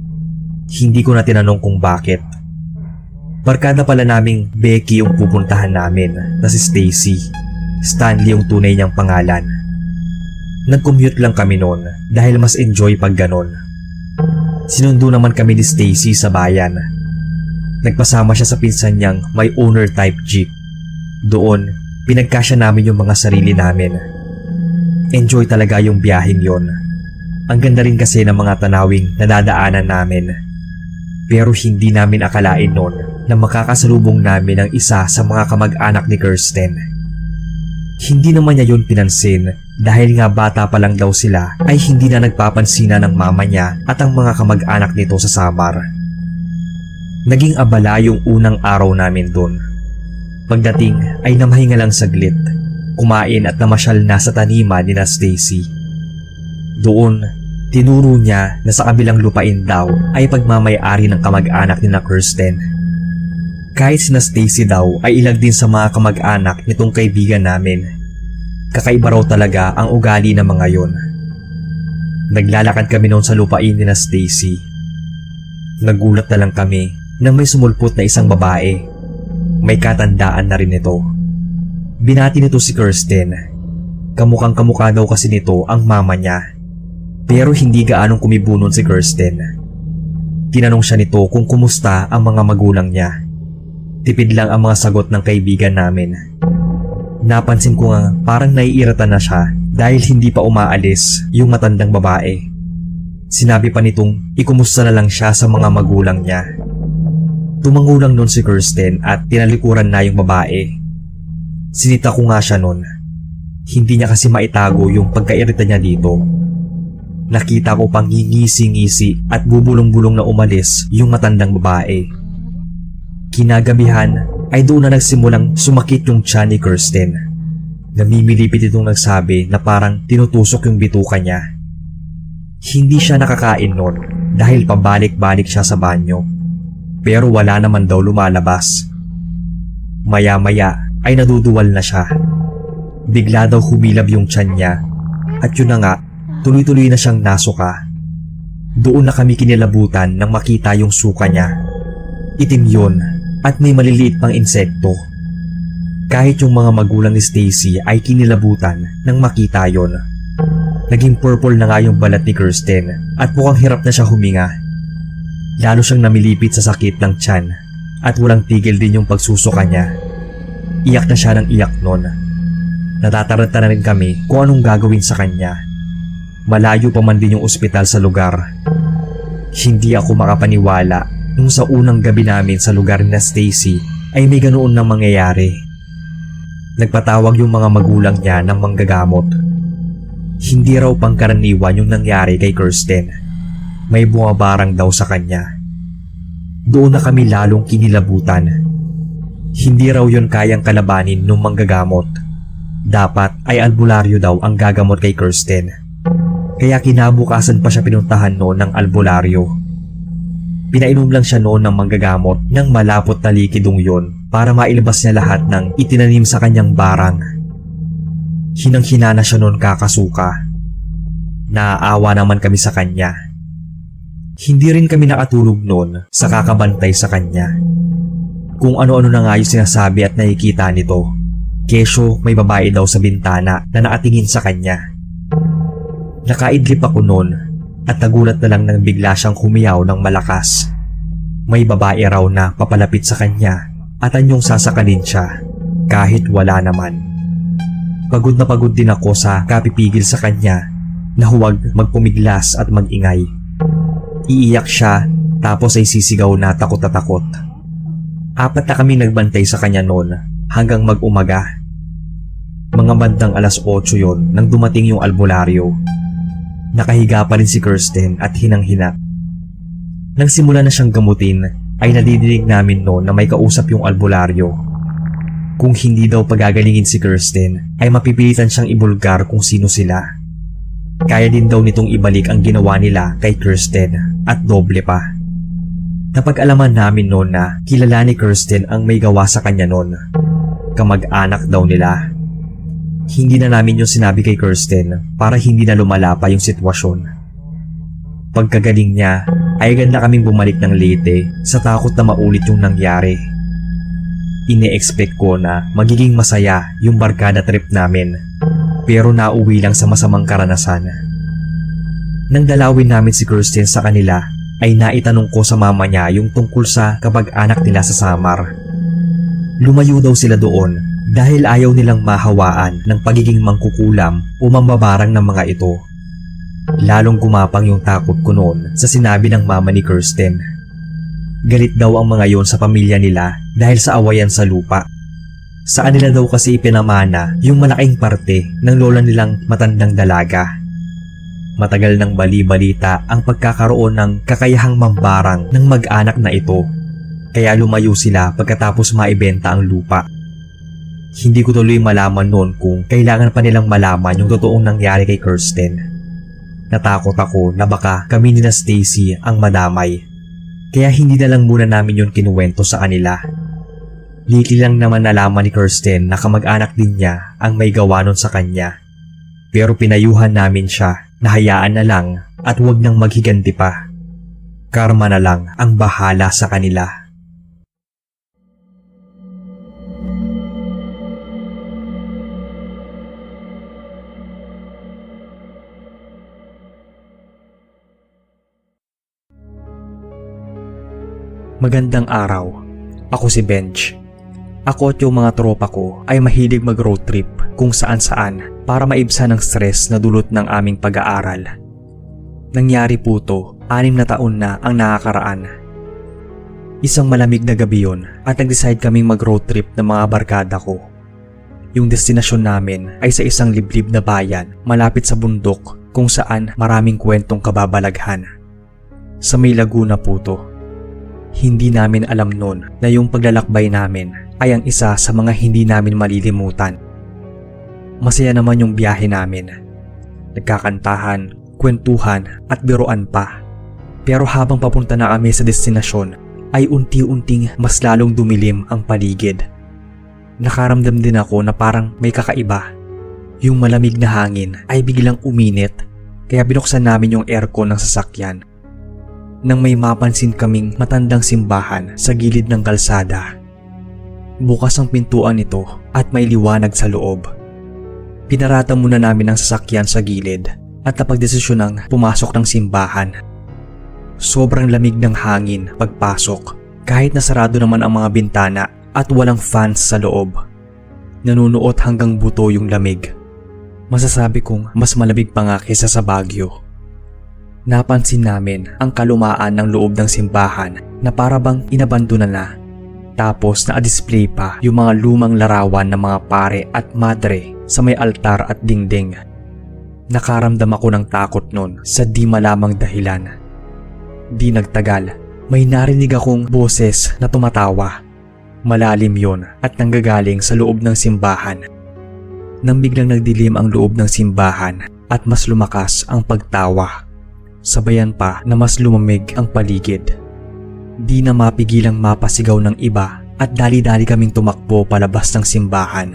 Hindi ko na tinanong kung bakit. Barkada pala naming Becky yung pupuntahan namin na si Stacy. Stanley yung tunay niyang pangalan. Nag-commute lang kami noon dahil mas enjoy pag ganon. Sinundo naman kami ni Stacy sa bayan. Nagpasama siya sa pinsan niyang may owner type jeep. Doon, pinagkasya namin yung mga sarili namin. Enjoy talaga yung biyaheng yon. Ang ganda rin kasi ng mga tanawing nadadaanan namin. Pero hindi namin akalain noon na makakasalubong namin ang isa sa mga kamag-anak ni Kirsten. Hindi naman niya yun pinansin dahil nga bata pa lang daw sila ay hindi na nagpapansinan ng mama niya at ang mga kamag-anak nito sa Samar. Naging abala yung unang araw namin doon. Pagdating ay namahinga lang saglit, kumain at namasyal na sa taniman ni na Stacy. Doon, tinuro niya na sa kabilang lupain daw ay pagmamay-ari ng kamag-anak ni na Kirsten. Kahit si na Stacy daw ay ilag din sa mga kamag-anak nitong kaibigan namin. Kakaiba raw talaga ang ugali ng mga yon. Naglalakad kami noon sa lupain ni na Stacy. Nagulat na lang kami nang may sumulpot na isang babae. May katandaan na rin ito. Binati nito si Kirsten. Kamukhang kamukha daw kasi nito ang mama niya. Pero hindi gaanong kumibunon si Kirsten. Tinanong siya nito kung kumusta ang mga magulang niya. Tipid lang ang mga sagot ng kaibigan namin. Napansin ko nga parang naiirita na siya dahil hindi pa umaalis yung matandang babae. Sinabi pa nitong ikumusta na lang siya sa mga magulang niya. Tumango lang nun si Kirsten at tinalikuran na yung babae. Sinita ko nga siya nun. Hindi niya kasi maitago yung pagkairita niya dito. Nakita ko pang ngingisi-ngisi at bubulong-bulong na umalis yung matandang babae. Kinagabihan ay doon na nagsimulang sumakit yung tiyan ni Kirsten. Namimilipit itong nagsabi na parang tinutusok yung bituka niya. Hindi siya nakakain nun dahil pabalik-balik siya sa banyo. Pero wala naman daw lumalabas. Maya-maya ay naduduwal na siya. Bigla daw humilab yung tiyan niya at yun na nga, tuloy-tuloy na siyang nasuka. Doon na kami kinilabutan nang makita yung suka niya. Itim yun at may maliliit pang insekto. Kahit yung mga magulang ni Stacy ay kinilabutan nang makita yon. Naging purple na nga yung balat ni Kirsten at mukhang hirap na siya huminga. Lalo siyang namilipit sa sakit ng tiyan at walang tigil din yung pagsusuka niya. Iyak na siya ng iyak nun. Natataranta na rin kami kung anong gagawin sa kanya. Malayo pa man din yung ospital sa lugar. Hindi ako makapaniwala nung sa unang gabi namin sa lugar ni Stacy ay may ganoon nang mangyayari. Nagpatawag yung mga magulang niya ng manggagamot. Hindi raw pangkaraniwan yung nangyari kay Kirsten. May bumabarang daw sa kanya. Doon na kami lalong kinilabutan. Hindi raw yon kayang kalabanin nung manggagamot. Dapat ay albularyo daw ang gagamot kay Kirsten. Kaya kinabukasan pa siya pinuntahan noon ng albularyo. Pinainom lang siya noon ng manggagamot ng malapot na likidong yon para mailabas niya lahat ng itinanim sa kanyang barang. Hinang-hina na siya noon kakasuka. Naaawa naman kami sa kanya. Hindi rin kami nakatulog noon sa kakabantay sa kanya. Kung ano-ano na nga yung sinasabi at nakikita nito. Kesyo may babae daw sa bintana na nakatingin sa kanya. Nakaidlip ako noon at nagulat na lang nang bigla siyang humiyaw ng malakas. May babae raw na papalapit sa kanya at anyong sasakalin siya kahit wala naman. Pagod na pagod din ako sa kapipigil sa kanya na huwag magpumiglas at magingay. Iiyak siya tapos ay sisigaw na takot na takot. 4 na kami nagbantay sa kanya noon hanggang mag-umaga. Mga bandang 8:00 yon nang dumating yung albularyo. Nakahiga pa rin si Kirsten at hinang-hina. Nang simula na siyang gamutin ay nadidinig namin noon na may kausap yung albularyo. Kung hindi daw pagagalingin si Kirsten ay mapipilitan siyang ibulgar kung sino sila. Kaya din daw nitong ibalik ang ginawa nila kay Kirsten at doble pa. Napag-alaman namin noon na kilala ni Kirsten ang may gawa sa kanya noon. Kamag-anak daw nila. Hindi na namin yung sinabi kay Kirsten para hindi na lumala pa yung sitwasyon. Pagkagaling niya ay agad na kaming bumalik ng Leyte sa takot na maulit yung nangyari. Ine-expect ko na magiging masaya yung barkada trip namin, pero nauwi lang sa masamang karanasan. Nang dalawin namin si Kirsten sa kanila ay naitanong ko sa mama niya yung tungkol sa kapag-anak nila sa Samar. Lumayo daw sila doon dahil ayaw nilang mahawaan ng pagiging mangkukulam o mambabarang ng mga ito. Lalong gumapang yung takot ko noon sa sinabi ng mama ni Kirsten. Galit daw ang mga yon sa pamilya nila dahil sa awayan sa lupa. Sa kanila daw kasi ipinamana yung malaking parte ng lola nilang matandang dalaga. Matagal nang bali-balita ang pagkakaroon ng kakayahang mambarang ng mag-anak na ito. Kaya lumayo sila pagkatapos maibenta ang lupa. Hindi ko tuloy malaman noon kung kailangan pa nilang malaman yung totoong nangyari kay Kirsten. Natakot ako na baka kami ni na Stacy ang madamay. Kaya hindi na lang muna namin yun kinuwento sa kanila. Lately lang naman nalaman ni Kirsten na kamag-anak din niya ang may gawa nun sa kanya. Pero pinayuhan namin siya na hayaan na lang at huwag nang maghiganti pa. Karma na lang ang bahala sa kanila. Magandang araw. Ako si Benj. Ako at yung mga tropa ko ay mahilig mag-road trip kung saan-saan para maibsan ang stress na dulot ng aming pag-aaral. Nangyari po to, 6 na taon na ang nakakaraan. Isang malamig na gabi yun at nag-decide kaming mag-road trip ng mga barkada ko. Yung destinasyon namin ay sa isang liblib na bayan malapit sa bundok kung saan maraming kwentong kababalaghan. Sa may Laguna po to. Hindi namin alam noon na yung paglalakbay namin ay ang isa sa mga hindi namin malilimutan. Masaya naman yung biyahe namin. Nagkakantahan, kwentuhan at biruan pa. Pero habang papunta na kami sa destinasyon ay unti-unting mas lalong dumilim ang paligid. Nakaramdam din ako na parang may kakaiba. Yung malamig na hangin ay biglang uminit kaya binuksan namin yung aircon ng sasakyan. Nang may mapansin kaming matandang simbahan sa gilid ng kalsada. Bukas ang pintuan nito at may liwanag sa loob. Pinarata muna namin ang sasakyan sa gilid at napagdesisyonang pumasok ng simbahan. Sobrang lamig ng hangin pagpasok kahit nasarado naman ang mga bintana at walang fans sa loob. Nanunuot hanggang buto yung lamig. Masasabi kong mas malamig pa nga kaysa sa Baguio. Napansin namin ang kalumaan ng loob ng simbahan na para bang inabandona na. Tapos na-display pa yung mga lumang larawan ng mga pare at madre sa may altar at dingding. Nakaramdam ako ng takot nun sa di malamang dahilan. Di nagtagal, may narinig akong boses na tumatawa. Malalim yon at nanggagaling sa loob ng simbahan. Nang biglang nagdilim ang loob ng simbahan at mas lumakas ang pagtawa. Sabayan pa na mas lumamig ang paligid. Di na mapigilang mapasigaw ng iba at dali-dali kaming tumakbo palabas ng simbahan.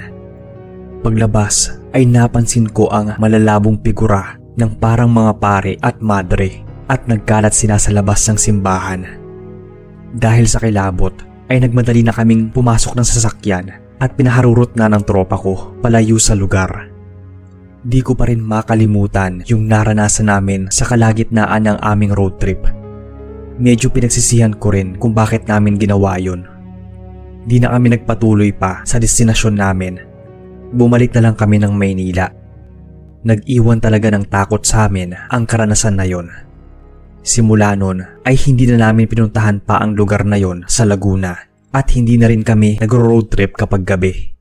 Paglabas ay napansin ko ang malalabong figura ng parang mga pare at madre at nagkalat sila sa labas ng simbahan. Dahil sa kilabot ay nagmadali na kaming pumasok ng sasakyan at pinaharurot na ng tropa ko palayo sa lugar. Di ko pa rin makalimutan yung naranasan namin sa kalagitnaan ng aming road trip. Medyo pinagsisihan ko rin kung bakit namin ginawa yun. Di na kami nagpatuloy pa sa destinasyon namin. Bumalik na lang kami ng Maynila. Nag-iwan talaga ng takot sa amin ang karanasan na yon. Simula nun ay hindi na namin pinuntahan pa ang lugar na yon sa Laguna at hindi na rin kami nag-road trip kapag gabi.